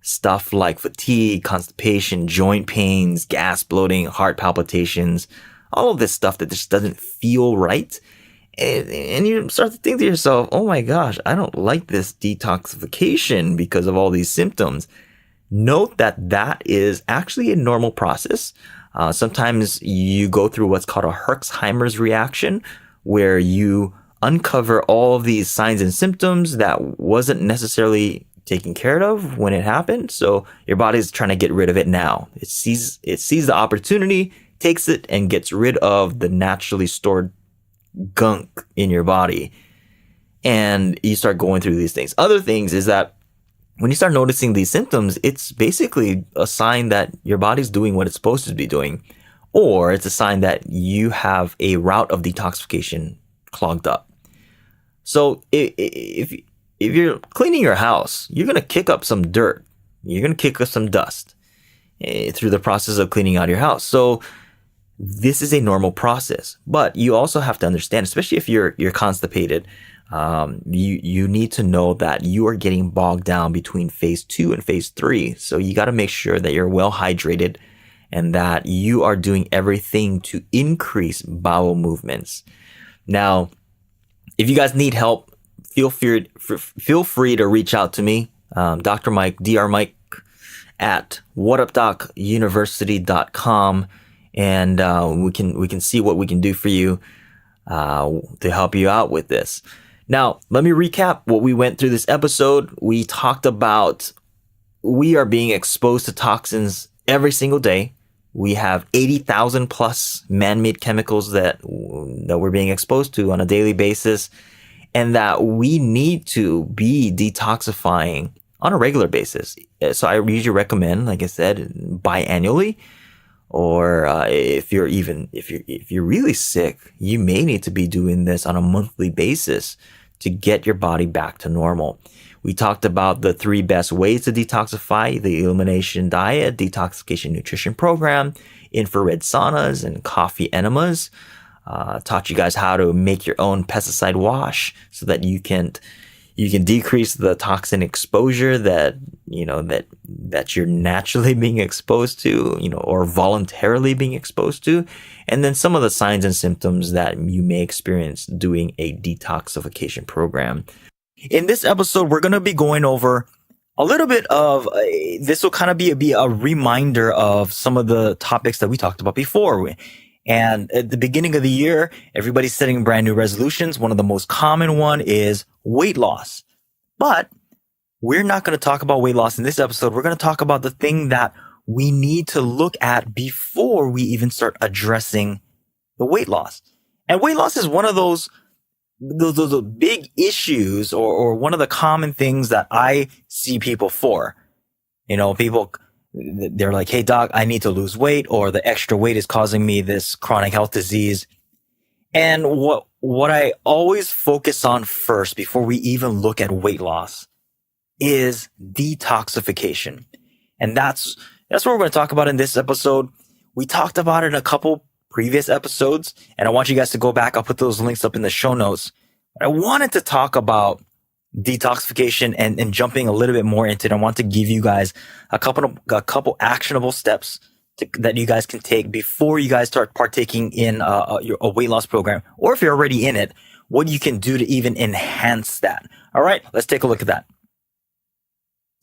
Stuff like fatigue, constipation, joint pains, gas, bloating, heart palpitations, all of this stuff that just doesn't feel right. And you start to think to yourself, oh my gosh, I don't like this detoxification because of all these symptoms. Note that is actually a normal process. Sometimes you go through what's called a Herxheimer's reaction, where you uncover all of these signs and symptoms that wasn't necessarily taken care of when it happened. So your body's trying to get rid of it now. It sees the opportunity, takes it, and gets rid of the naturally stored gunk in your body. And you start going through these things. Other things is that when you start noticing these symptoms, it's basically a sign that your body's doing what it's supposed to be doing, or it's a sign that you have a route of detoxification clogged up. So if you're cleaning your house, you're going to kick up some dirt. You're going to kick up some dust through the process of cleaning out your house. So this is a normal process, but you also have to understand, especially if you're constipated, you need to know that you are getting bogged down between phase 2 and phase 3. So you got to make sure that you're well hydrated and that you are doing everything to increase bowel movements. Now, if you guys need help, feel free to reach out to me, Dr. Mike, Dr. Mike at whatupdocuniversity.com, and we can see what we can do for you to help you out with this. Now, let me recap what we went through this episode. We talked about we are being exposed to toxins every single day. We have 80,000 plus man-made chemicals that we're being exposed to on a daily basis, and that we need to be detoxifying on a regular basis. So I usually recommend, like I said, biannually, or if you're really sick, you may need to be doing this on a monthly basis to get your body back to normal. We talked about the 3 best ways to detoxify: the elimination diet, detoxification nutrition program, infrared saunas, and coffee enemas. Taught you guys how to make your own pesticide wash so that you can decrease the toxin exposure that you're naturally being exposed to, or voluntarily being exposed to, and then some of the signs and symptoms that you may experience doing a detoxification program. In this episode, we're going to be going over a little bit of this will kind of be a reminder of some of the topics that we talked about before. And at the beginning of the year, everybody's setting brand new resolutions. One of the most common one is weight loss. But we're not going to talk about weight loss in this episode. We're going to talk about the thing that we need to look at before we even start addressing the weight loss. And weight loss is one of those big issues, or one of the common things that I see people for. People, they're like, hey doc, I need to lose weight, or the extra weight is causing me this chronic health disease. And what I always focus on first before we even look at weight loss is detoxification. And that's what we're going to talk about in this episode. We talked about it in a couple previous episodes, and I want you guys to go back. I'll put those links up in the show notes. But I wanted to talk about detoxification and jumping a little bit more into it. I want to give you guys a couple actionable steps that you guys can take before you guys start partaking in a weight loss program, or if you're already in it, what you can do to even enhance that. All right, let's take a look at that.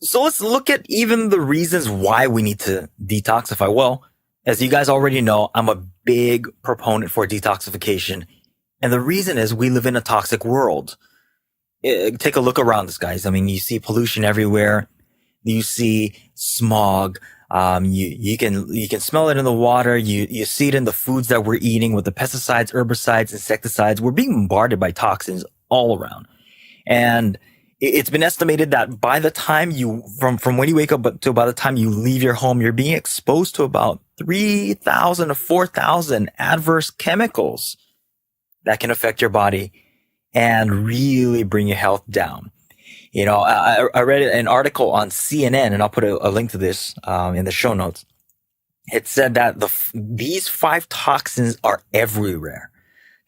So let's look at even the reasons why we need to detoxify. Well, as you guys already know, I'm a big proponent for detoxification. And the reason is we live in a toxic world. Take a look around us, guys. I mean, you see pollution everywhere. You see smog. You can smell it in the water. You see it in the foods that we're eating with the pesticides, herbicides, insecticides. We're being bombarded by toxins all around. And it's been estimated that by the time from when you wake up to by the time you leave your home, you're being exposed to about 3,000 to 4,000 adverse chemicals that can affect your body and really bring your health down. I read an article on CNN, and I'll put a link to this in the show notes. It said that these 5 toxins are everywhere.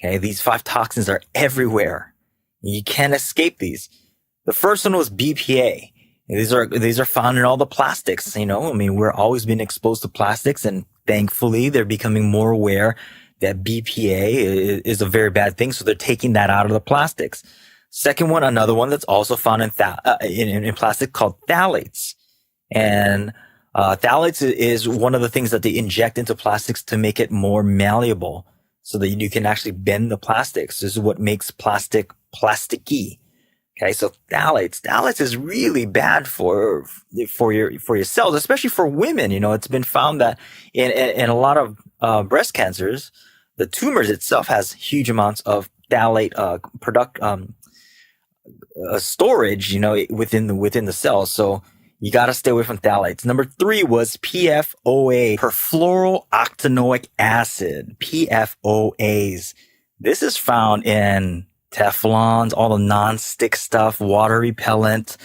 Okay. These 5 toxins are everywhere. You can't escape these. The first one was BPA. These are found in all the plastics, I mean, we're always been exposed to plastics, and thankfully they're becoming more aware that BPA is a very bad thing. So they're taking that out of the plastics. Second one, another one that's also found in plastic called phthalates. And phthalates is one of the things that they inject into plastics to make it more malleable so that you can actually bend the plastics. This is what makes plastic plasticky. Okay, so phthalates is really bad for your cells, especially for women. It's been found that in a lot of breast cancers, the tumors itself has huge amounts of phthalate storage, within the cells. So you got to stay away from phthalates. Number 3 was PFOA, perfluorooctanoic acid, PFOAs. This is found in Teflons, all the non-stick stuff, water repellent,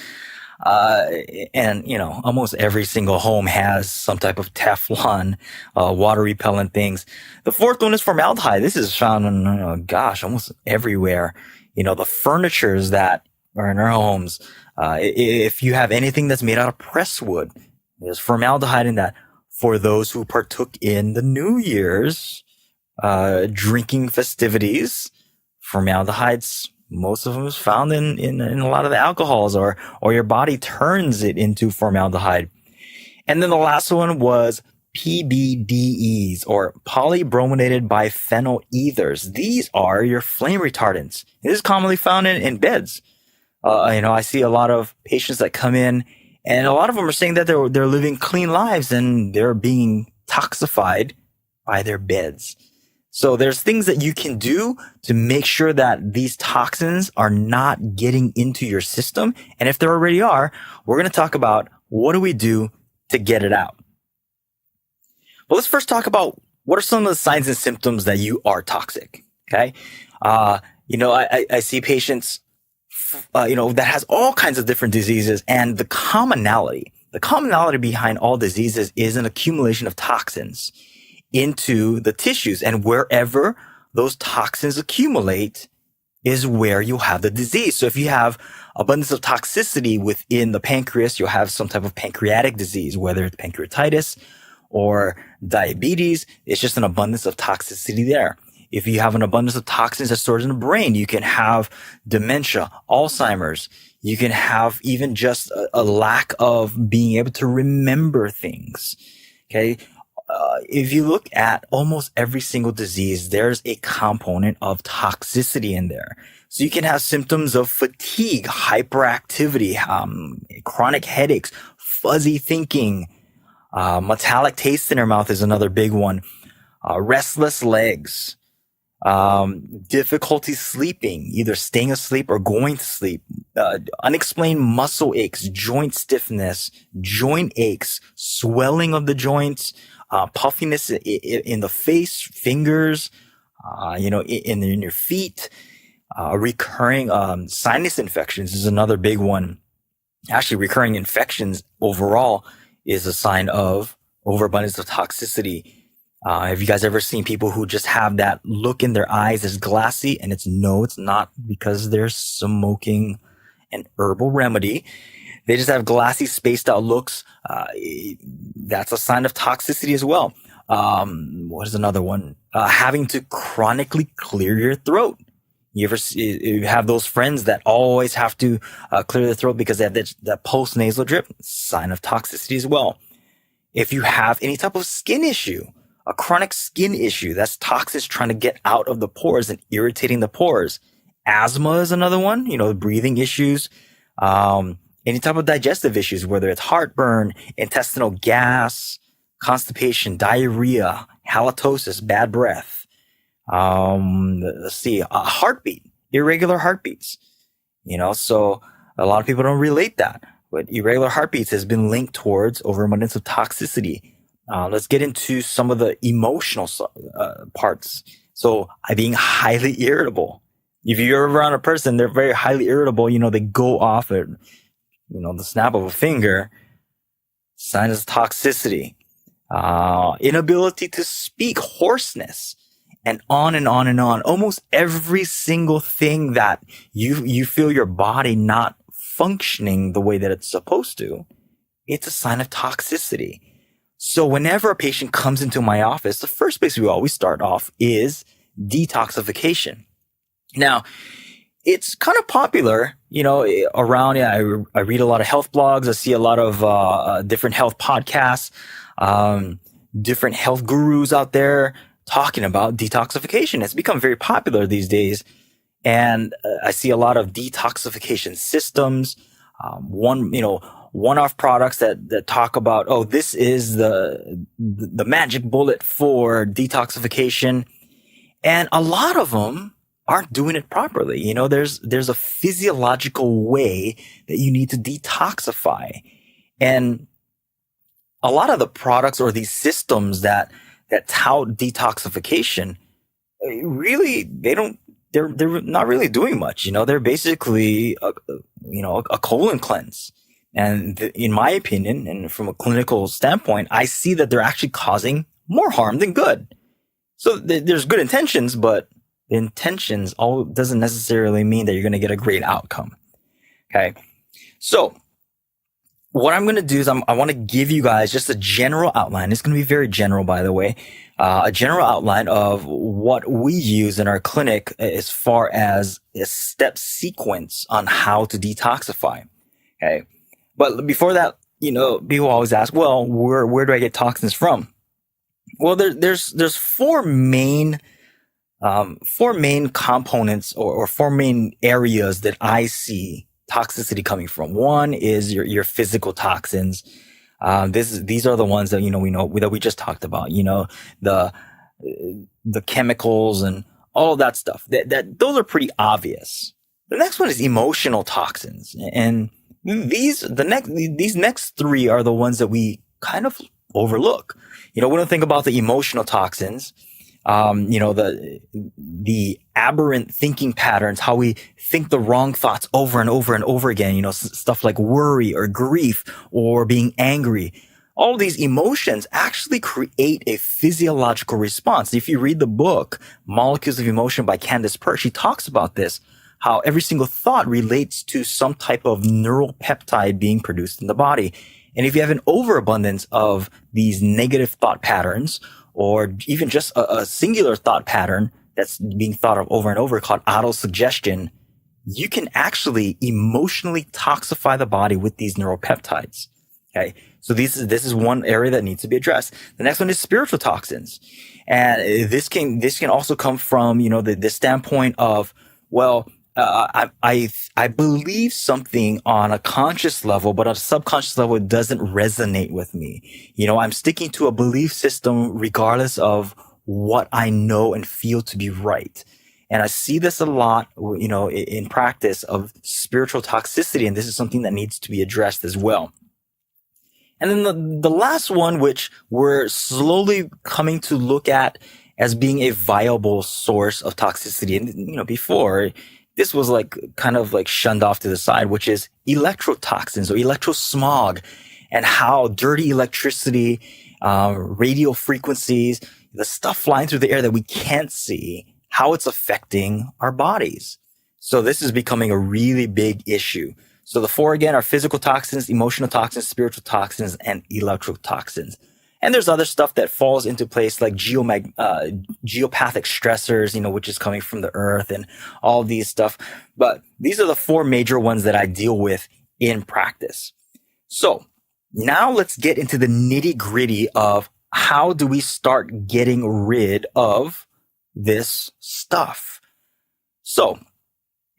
and almost every single home has some type of Teflon, water repellent things. The 4th one is formaldehyde. This is found in, almost everywhere. The furnitures that are in our homes. If you have anything that's made out of presswood, there's formaldehyde in that. For those who partook in the New Year's drinking festivities, formaldehyde's, most of them is found in a lot of the alcohols, or your body turns it into formaldehyde. And then the last one was PBDEs, or polybrominated biphenyl ethers. These are your flame retardants. This is commonly found in beds. I see a lot of patients that come in, and a lot of them are saying that they're living clean lives and they're being toxified by their beds. So there's things that you can do to make sure that these toxins are not getting into your system. And if there already are, we're going to talk about what do we do to get it out. Well, let's first talk about what are some of the signs and symptoms that you are toxic. Okay. I see patients, that has all kinds of different diseases, and the commonality behind all diseases is an accumulation of toxins into the tissues, and wherever those toxins accumulate is where you'll have the disease. So if you have abundance of toxicity within the pancreas, you'll have some type of pancreatic disease, whether it's pancreatitis or diabetes. It's just an abundance of toxicity there. If you have an abundance of toxins that stores in the brain, you can have dementia, Alzheimer's. You can have even just a lack of being able to remember things. Okay. If you look at almost every single disease, there's a component of toxicity in there. So you can have symptoms of fatigue, hyperactivity, chronic headaches, fuzzy thinking, metallic taste in your mouth is another big one, restless legs, difficulty sleeping, either staying asleep or going to sleep, unexplained muscle aches, joint stiffness, joint aches, swelling of the joints, puffiness in the face, fingers, in your feet, recurring sinus infections is another big one. Actually, recurring infections overall is a sign of overabundance of toxicity. Have you guys ever seen people who just have that look in their eyes as glassy, and it's not because they're smoking an herbal remedy. They just have glassy, spaced out looks. That's a sign of toxicity as well. What is another one? Having to chronically clear your throat. You have those friends that always have to clear their throat because they have that post-nasal drip? Sign of toxicity as well. If you have any type of skin issue, a chronic skin issue, that's toxins trying to get out of the pores and irritating the pores. Asthma is another one, breathing issues, any type of digestive issues, whether it's heartburn, intestinal gas, constipation, diarrhea, halitosis, bad breath. Let's see, heartbeat, irregular heartbeats, so a lot of people don't relate that, but irregular heartbeats has been linked towards overabundance of toxicity. Let's get into some of the emotional parts. So being highly irritable. If you're around a person, they're very highly irritable, they go off at, the snap of a finger. Signs of toxicity. Inability to speak, hoarseness, and on and on and on. Almost every single thing that you feel your body not functioning the way that it's supposed to, it's a sign of toxicity. So whenever a patient comes into my office, the first place we always start off is detoxification. Now, it's kind of popular, around. I read a lot of health blogs. I see a lot of different health podcasts, different health gurus out there talking about detoxification. It's become very popular these days. And I see a lot of detoxification systems, one-off products that talk about, oh, this is the magic bullet for detoxification. And a lot of them aren't doing it properly. There's a physiological way that you need to detoxify. And a lot of the products or these systems that tout detoxification, really, they're not really doing much. They're basically a colon cleanse. And in my opinion, and from a clinical standpoint, I see that they're actually causing more harm than good. So there's good intentions, but the intentions doesn't necessarily mean that you're going to get a great outcome. Okay. So what I'm going to do is I want to give you guys just a general outline. It's going to be very general, by the way, a general outline of what we use in our clinic as far as a step sequence on how to detoxify. Okay. But before that, people always ask, well, where do I get toxins from? Well, there's four main components or four main areas that I see toxicity coming from. One is your physical toxins. These are the ones that, we know that we just talked about, the chemicals and all of that stuff. Those are pretty obvious. The next one is emotional toxins. And these next three are the ones that we kind of overlook. We don't think about the emotional toxins, the aberrant thinking patterns, how we think the wrong thoughts over and over and over again, stuff like worry or grief or being angry. All these emotions actually create a physiological response. If you read the book, Molecules of Emotion by Candace Pert, she talks about this, how every single thought relates to some type of neural peptide being produced in the body. And if you have an overabundance of these negative thought patterns, or even just a singular thought pattern that's being thought of over and over called autosuggestion, you can actually emotionally toxify the body with these neuropeptides. Okay. So this is one area that needs to be addressed. The next one is spiritual toxins. And this can also come from, the standpoint of, well, I believe something on a conscious level, but on a subconscious level, it doesn't resonate with me. I'm sticking to a belief system regardless of what I know and feel to be right. And I see this a lot, in practice of spiritual toxicity. And this is something that needs to be addressed as well. And then the last one, which we're slowly coming to look at as being a viable source of toxicity. And, before, this was kind of shunned off to the side, which is electrotoxins or electrosmog, and how dirty electricity, radio frequencies, the stuff flying through the air that we can't see, how it's affecting our bodies. So this is becoming a really big issue. So the four again are physical toxins, emotional toxins, spiritual toxins, and electrotoxins. And there's other stuff that falls into place like geopathic stressors, which is coming from the earth and all these stuff. But these are the four major ones that I deal with in practice. So now let's get into the nitty gritty of how do we start getting rid of this stuff? So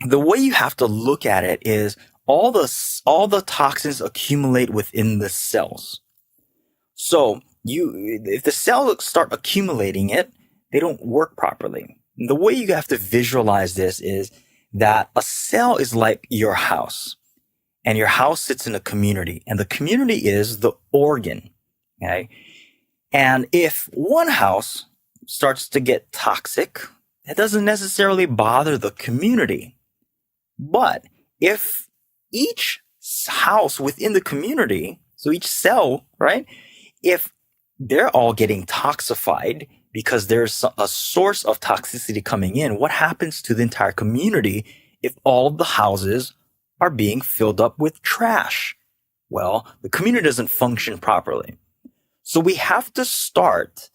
the way you have to look at it is all the toxins accumulate within the cells. So if the cells start accumulating it, they don't work properly. And the way you have to visualize this is that a cell is like your house, and your house sits in a community, and the community is the organ. Okay. And if one house starts to get toxic, that doesn't necessarily bother the community. But if each house within the community, so each cell, right? If they're all getting toxified because there's a source of toxicity coming in. What happens to the entire community if all of the houses are being filled up with trash? Well, the community doesn't function properly. So we have to start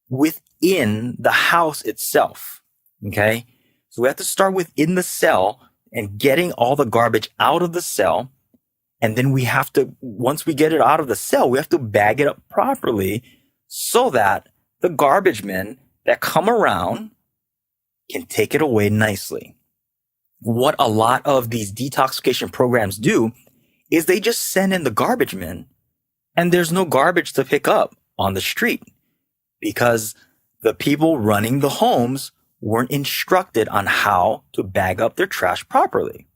within the house itself. Okay. So we have to start within the cell and getting all the garbage out of the cell. And then we have to, once we get it out of the cell, we have to bag it up properly so that the garbage men that come around can take it away nicely. What a lot of these detoxification programs do is they just send in the garbage men and there's no garbage to pick up on the street because the people running the homes weren't instructed on how to bag up their trash properly.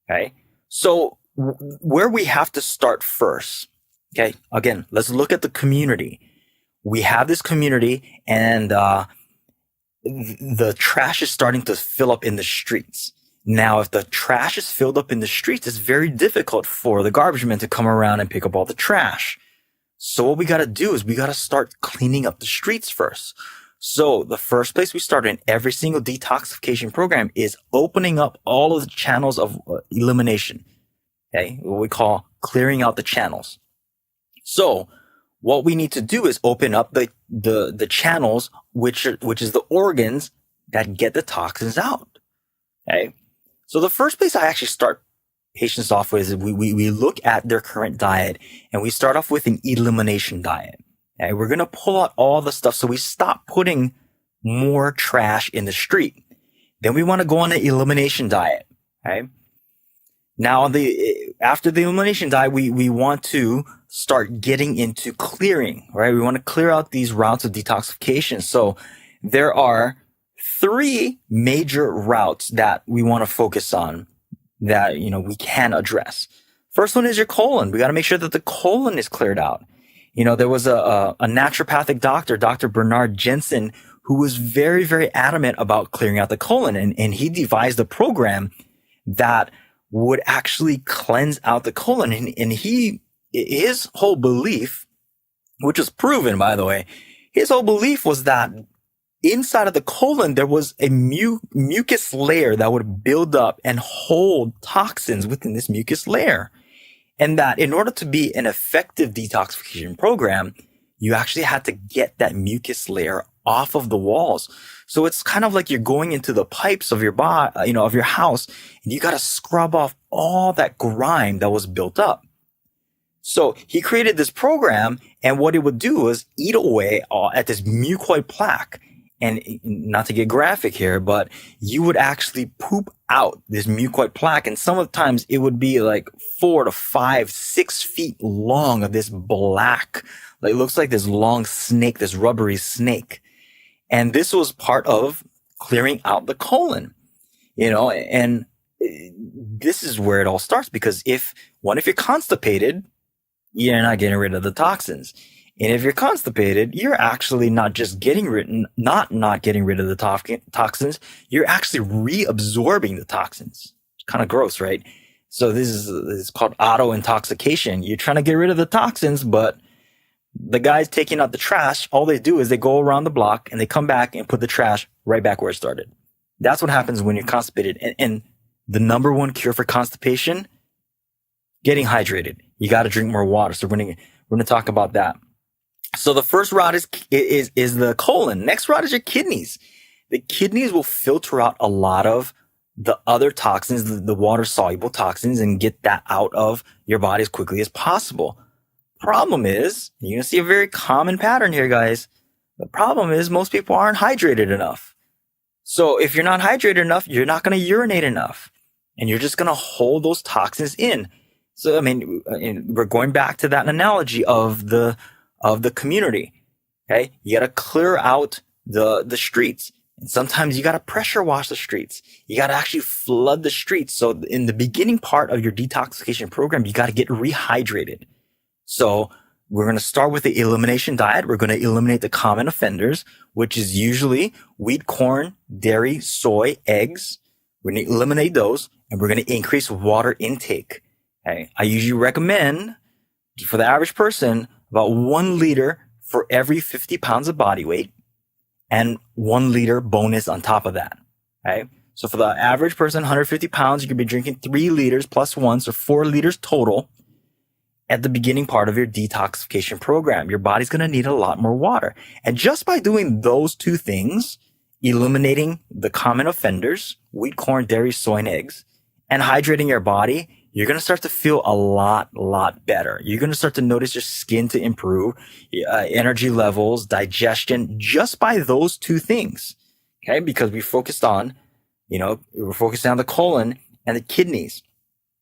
Okay. So where we have to start first. Okay. Again, let's look at the community. We have this community and, the trash is starting to fill up in the streets. Now, if the trash is filled up in the streets, it's very difficult for the garbage men to come around and pick up all the trash. So what we got to do is we got to start cleaning up the streets first. So the first place we start in every single detoxification program is opening up all of the channels of elimination. Okay. What we call clearing out the channels. So what we need to do is open up the channels, which is the organs that get the toxins out. Okay. So the first place I actually start patients off with is we look at their current diet and we start off with an elimination diet. Okay. We're going to pull out all the stuff. So we stop putting more trash in the street. Then we want to go on an elimination diet. Okay. Now after the elimination diet, we want to start getting into clearing, right? We want to clear out these routes of detoxification. So there are 3 major routes that we want to focus on that, we can address. First one is your colon. We got to make sure that the colon is cleared out. There was a naturopathic doctor, Dr. Bernard Jensen, who was very, very adamant about clearing out the colon. And he devised a program that would actually cleanse out the colon. And his whole belief, which was proven, by the way, his whole belief was that inside of the colon, there was a mucus layer that would build up and hold toxins within this mucus layer. And that in order to be an effective detoxification program, you actually had to get that mucus layer off of the walls. So it's kind of like you're going into the pipes of your body, of your house, and you got to scrub off all that grime that was built up. So he created this program, and what it would do was eat away at this mucoid plaque. And not to get graphic here, but you would actually poop out this mucoid plaque. And some of the times it would be like 4 to 5, 6 feet long of this black, like it looks like this long snake, this rubbery snake. And this was part of clearing out the colon, and this is where it all starts, because if you're constipated, you're not getting rid of the toxins. And if you're constipated, you're actually not just getting rid, not getting rid of the toxins, you're actually reabsorbing the toxins. It's kind of gross, right? So this is called auto intoxication. You're trying to get rid of the toxins, but the guys taking out the trash, all they do is they go around the block and they come back and put the trash right back where it started. That's what happens when you're constipated. And the number one cure for constipation, getting hydrated. You got to drink more water. So we're going to talk about that. So the first route is the colon. Next route is your kidneys. The kidneys will filter out a lot of the other toxins, the water soluble toxins, and get that out of your body as quickly as possible. Problem is, you're going to see a very common pattern here, guys. The problem is most people aren't hydrated enough. So if you're not hydrated enough, you're not going to urinate enough, and you're just going to hold those toxins in. So, we're going back to that analogy of the community. Okay. You got to clear out the streets. And sometimes you got to pressure wash the streets. You got to actually flood the streets. So in the beginning part of your detoxification program, you got to get rehydrated. So we're going to start with the elimination diet. We're going to eliminate the common offenders, which is usually wheat, corn, dairy, soy, eggs. We're going to eliminate those, and we're going to increase water intake. Okay. I usually recommend for the average person about 1 liter for every 50 pounds of body weight and 1 liter bonus on top of that. Okay. So for the average person, 150 pounds, you could be drinking 3 liters plus 1, so 4 liters total at the beginning part of your detoxification program. Your body's going to need a lot more water. And just by doing those 2 things, eliminating the common offenders, wheat, corn, dairy, soy, and eggs, and hydrating your body, you're going to start to feel a lot better. You're going to start to notice your skin to improve, energy levels, digestion, just by those 2 things. Okay. Because we're focused on the colon and the kidneys.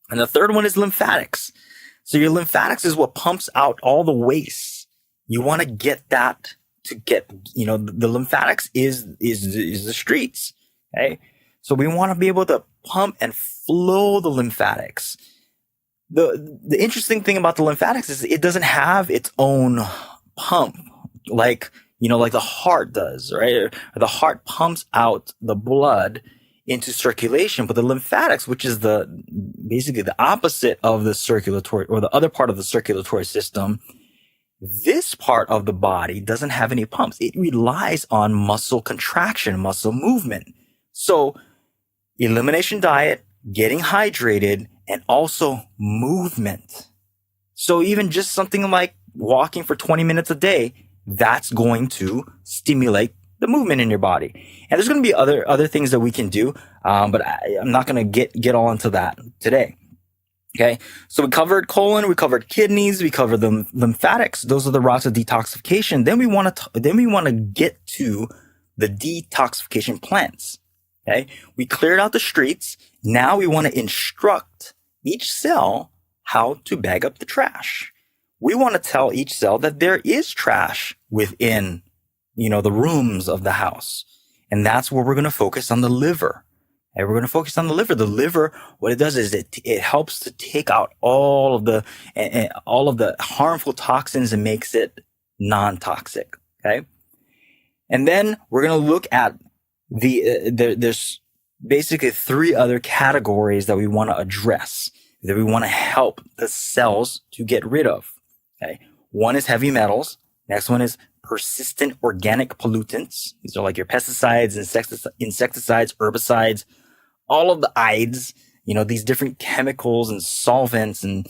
And the third one is lymphatics. So your lymphatics is what pumps out all the waste. You want to get that to get, the lymphatics is the streets. Okay. So we want to be able to pump and flow the lymphatics. The interesting thing about the lymphatics is it doesn't have its own pump like the heart does, right? The heart pumps out the blood into circulation, but the lymphatics, which is basically the opposite of the circulatory or the other part of the circulatory system, this part of the body doesn't have any pumps. It relies on muscle contraction, muscle movement. So elimination diet, getting hydrated, and also movement. So even just something like walking for 20 minutes a day, that's going to stimulate the movement in your body. And there's going to be other things that we can do, but I'm not going to get all into that today. Okay, so we covered colon, we covered kidneys, we covered the lymphatics. Those are the routes of detoxification. Then we want to get to the detoxification plants. Okay, we cleared out the streets. Now we want to instruct each cell how to bag up the trash. We want to tell each cell that there is trash within, the rooms of the house. And that's where we're going to focus on the liver. And we're going to focus on the liver. The liver, what it does is it helps to take out all of the harmful toxins and makes it non-toxic. Okay. And then we're going to look at there's basically 3 other categories that we want to address, that we want to help the cells to get rid of. Okay. One is heavy metals. Next one is persistent organic pollutants. These are like your pesticides, insecticides, herbicides, all of the ides, these different chemicals and solvents and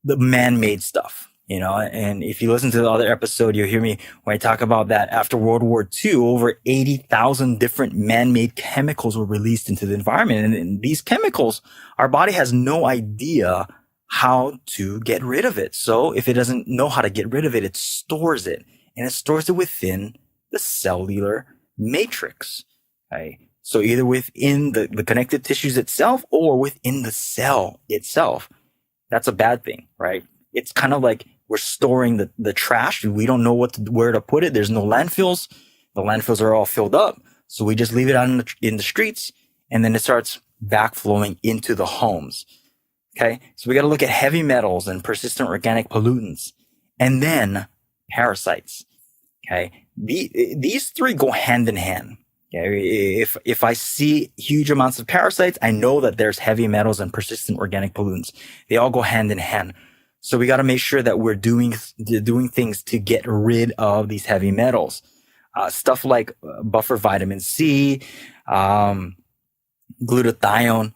the man-made stuff, and if you listen to the other episode, you'll hear me when I talk about that after World War II, over 80,000 different man-made chemicals were released into the environment. And these chemicals, our body has no idea how to get rid of it. So if it doesn't know how to get rid of it, it stores it, and it stores it within the cellular matrix. Okay. So either within the connective tissues itself or within the cell itself. That's a bad thing, right? It's kind of like we're storing the trash. We don't know where to put it. There's no landfills. The landfills are all filled up. So we just leave it out in the streets, and then it starts backflowing into the homes. Okay. So we got to look at heavy metals and persistent organic pollutants, and then parasites. Okay. These 3 go hand in hand. Okay. If I see huge amounts of parasites, I know that there's heavy metals and persistent organic pollutants. They all go hand in hand. So we got to make sure that we're doing things to get rid of these heavy metals. Stuff like buffer vitamin C, glutathione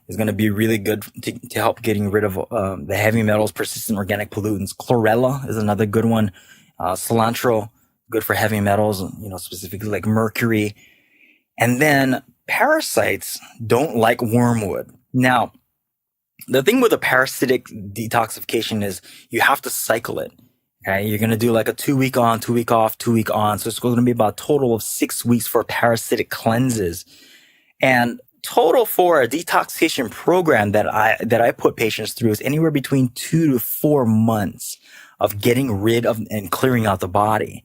is going to be really good to help getting rid of the heavy metals, persistent organic pollutants. Chlorella is another good one. Cilantro, good for heavy metals, specifically like mercury. And then parasites don't like wormwood. Now, the thing with a parasitic detoxification is you have to cycle it. Okay, you're going to do like a 2 week on, 2 week off, 2 week on. So it's going to be about a total of 6 weeks for parasitic cleanses. And total for a detoxification program that I put patients through is anywhere between 2 to 4 months of getting rid of and clearing out the body.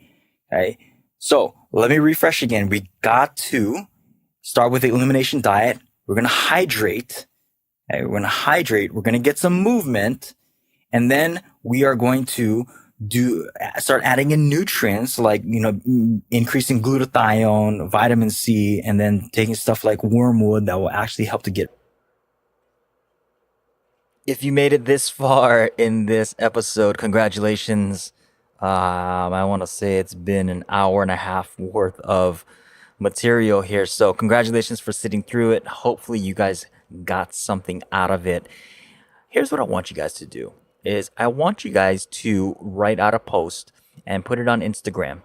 Okay. So let me refresh again. We got to start with the elimination diet. We're going to hydrate. Okay? We're going to hydrate. We're going to get some movement. And then we are going to start adding in nutrients like, increasing glutathione, vitamin C, and then taking stuff like wormwood that will actually help to get. If you made it this far in this episode, congratulations. I want to say it's been an hour and a half worth of material here. So congratulations for sitting through it. Hopefully you guys got something out of it. Here's what I want you guys to do is I want you guys to write out a post and put it on Instagram.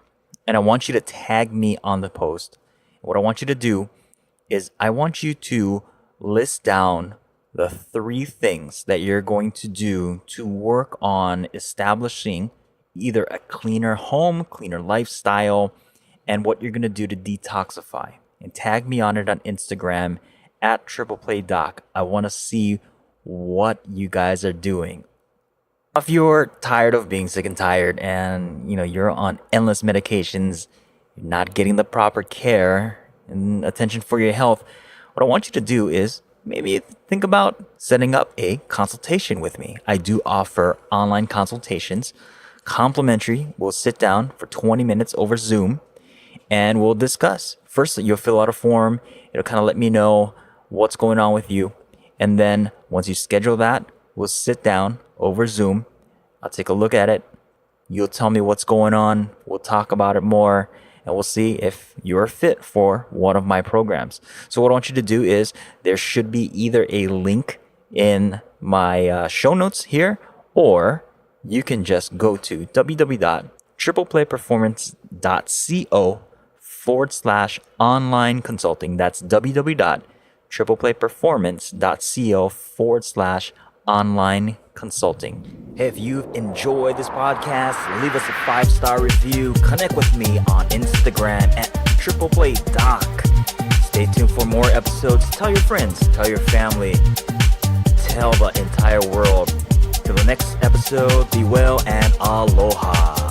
And I want you to tag me on the post. What I want you to do is I want you to list down the 3 things that you're going to do to work on establishing either a cleaner home, cleaner lifestyle, and what you're going to do to detoxify. And tag me on it on Instagram at tripleplaydoc. I want to see what you guys are doing. If you're tired of being sick and tired and you're on endless medications, you're not getting the proper care and attention for your health, what I want you to do is maybe think about setting up a consultation with me. I do offer online consultations, complimentary. We'll sit down for 20 minutes over Zoom and we'll discuss. First, you'll fill out a form. It'll kind of let me know what's going on with you. And then once you schedule that, we'll sit down over Zoom. I'll take a look at it. You'll tell me what's going on. We'll talk about it more and we'll see if you're fit for one of my programs. So what I want you to do is there should be either a link in my show notes here, or you can just go to www.tripleplayperformance.co/online consulting. That's www.tripleplayperformance.co/online consulting. Hey, if you've enjoyed this podcast, leave us a 5-star review. Connect with me on Instagram at tripleplaydoc. Stay tuned for more episodes. Tell your friends, tell your family, tell the entire world. Till the next episode, be well and aloha.